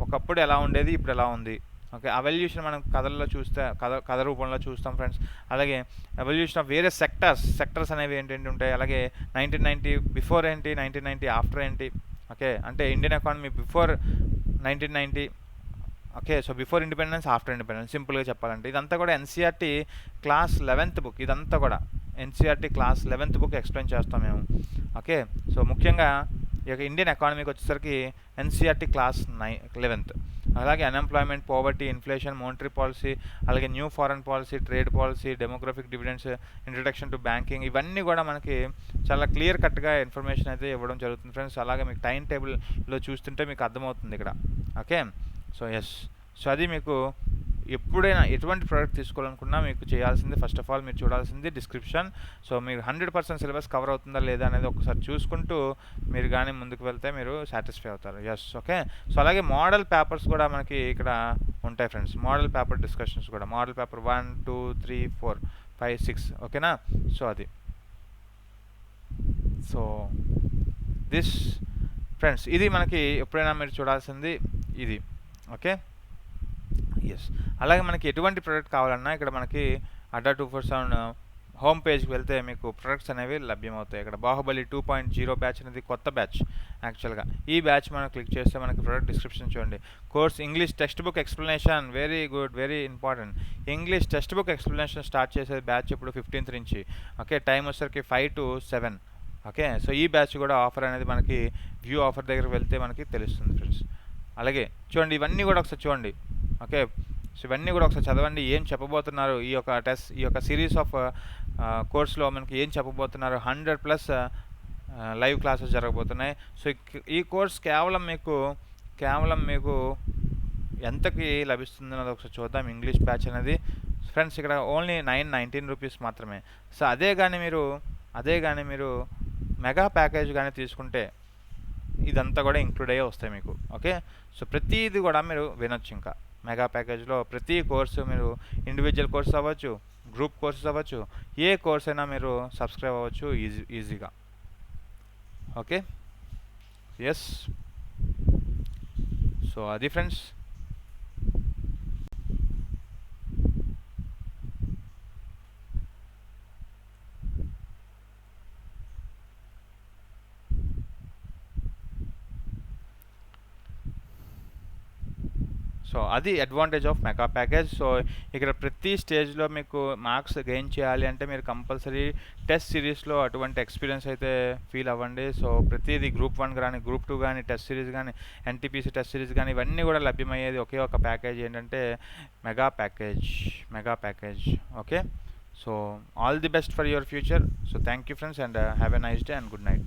ఒకప్పుడు ఎలా ఉండేది, ఇప్పుడు ఎలా ఉంది. ఓకే ఎవల్యూషన్ మనం కథల్లో చూస్తే కథ రూపంలో చూస్తాం ఫ్రెండ్స్. అలాగే ఎవల్యూషన్ ఆఫ్ వేరే సెక్టర్స్ అనేవి ఏంటంటే ఉంటాయి. అలాగే 1990 బిఫోర్ ఏంటి, 1990 ఆఫ్టర్ ఏంటి. ఓకే అంటే Indian economy before 1990. Okay so before independence, after independence సింపుల్గా చెప్పాలంటే ఇదంతా కూడా ఎన్సీఆర్టీ క్లాస్ 11th బుక్. ఇదంతా కూడా NCERT class 11th book explain చేస్తాం మేము. ఓకే సో ముఖ్యంగా ఇక ఇండియన్ ఎకానమీకి వచ్చేసరికి ఎన్సీఆర్టీ క్లాస్ 11th. అలాగే unemployment, poverty, inflation, monetary policy, అలాగే new foreign policy, trade policy, demographic dividends, introduction to banking, ఇవన్నీ కూడా మనకి చాలా క్లియర్ కట్గా ఇన్ఫర్మేషన్ అయితే ఇవ్వడం జరుగుతుంది ఫ్రెండ్స్. అలాగే మీకు టైం టేబుల్లో చూస్తుంటే మీకు అర్థమవుతుంది ఇక్కడ. ఓకే సో అది మీకు ఎప్పుడైనా ఎటువంటి ప్రోడక్ట్ తీసుకోవాలనుకున్నా మీకు చేయాల్సింది ఫస్ట్ ఆఫ్ ఆల్ మీరు చూడాల్సింది డిస్క్రిప్షన్. సో మీరు 100% సిలబస్ కవర్ అవుతుందా లేదా అనేది ఒకసారి చూసుకుంటూ మీరు కానీ ముందుకు వెళ్తే మీరు సాటిస్ఫై అవుతారు. ఓకే సో అలాగే మోడల్ పేపర్స్ కూడా మనకి ఇక్కడ ఉంటాయి ఫ్రెండ్స్. మోడల్ పేపర్ డిస్కషన్స్ కూడా, మోడల్ పేపర్ 1 2 3 4 5 6 ఓకేనా. సో అది, సో దిస్ ఫ్రెండ్స్, ఇది మనకి ఎప్పుడైనా మీరు చూడాల్సింది ఇది. Okay, yes. అలాగే మనకి ఎటువంటి ప్రోడక్ట్ కావాలన్నా ఇక్కడ మనకి అడ్డా 247 హోమ్ పేజ్కి వెళ్తే మీకు ప్రొడక్ట్స్ అనేవి లభ్యమవుతాయి. ఇక్కడ బాహుబలి 2.0 బ్యాచ్ అనేది కొత్త బ్యాచ్ యాక్చువల్గా. ఈ బ్యాచ్ మనం క్లిక్ చేస్తే మనకి ప్రొడక్ట్ డిస్క్రిప్షన్ చూడండి. Course English text book explanation, very good, very important. English text book explanation start చేసే బ్యాచ్ ఇప్పుడు 15th నుంచి. ఓకే, టైం వచ్చేసరికి 5 to 7. ఓకే, సో ఈ బ్యాచ్ కూడా ఆఫర్ అనేది మనకి వ్యూ ఆఫర్ దగ్గరికి వెళ్తే మనకి తెలుస్తుంది ఫ్రెండ్స్. అలాగే చూడండి, ఇవన్నీ కూడా ఒకసారి చూడండి. ఓకే, సో ఇవన్నీ కూడా ఒకసారి చదవండి. ఏం చెప్పబోతున్నారు ఈ యొక్క సిరీస్ ఆఫ్ కోర్స్లో మనకి ఏం చెప్పబోతున్నారు. 100+ లైవ్ క్లాసెస్ జరగబోతున్నాయి. సో ఈ కోర్స్ కేవలం మీకు ఎంతకి లభిస్తుంది అన్నది ఒకసారి చూద్దాం. ఇంగ్లీష్ బ్యాచ్ అనేది ఫ్రెండ్స్ ఇక్కడ ఓన్లీ 919 రూపీస్ మాత్రమే. సో అదే కానీ మీరు మెగా ప్యాకేజ్ కానీ తీసుకుంటే ఇదంతా కూడా ఇంక్లూడ్ అయ్యే వస్తాయి మీకు. ఓకే, సో ప్రతిది కూడా మీరు వినొచ్చు. ఇంకా మెగా ప్యాకేజ్లో ప్రతి కోర్సు మీరు ఇండివిజువల్ కోర్స్ అవ్వచ్చు, గ్రూప్ కోర్సెస్ అవ్వచ్చు, ఏ కోర్స్ అయినా మీరు సబ్స్క్రైబ్ అవ్వచ్చు ఈజీగా. Okay, yes. సో అది ఫ్రెండ్స్. సో అది advantage of mega package. So ఇక్కడ ప్రతి స్టేజ్లో మీకు మార్క్స్ గెయిన్ చేయాలి అంటే మీరు కంపల్సరీ టెస్ట్ సిరీస్లో అటువంటి ఎక్స్పీరియన్స్ అయితే ఫీల్ అవ్వండి. సో ప్రతిదీ గ్రూప్ 1 కానీ, గ్రూప్ 2 కానీ, టెస్ట్ సిరీస్ కానీ, ఎన్టీపీసీ టెస్ట్ సిరీస్ కానీ, ఇవన్నీ కూడా లభ్యమయ్యేది ఒకే ఒక ప్యాకేజ్ ఏంటంటే mega package. Okay, so all the best for your future. So thank you friends, and have a nice day and good night.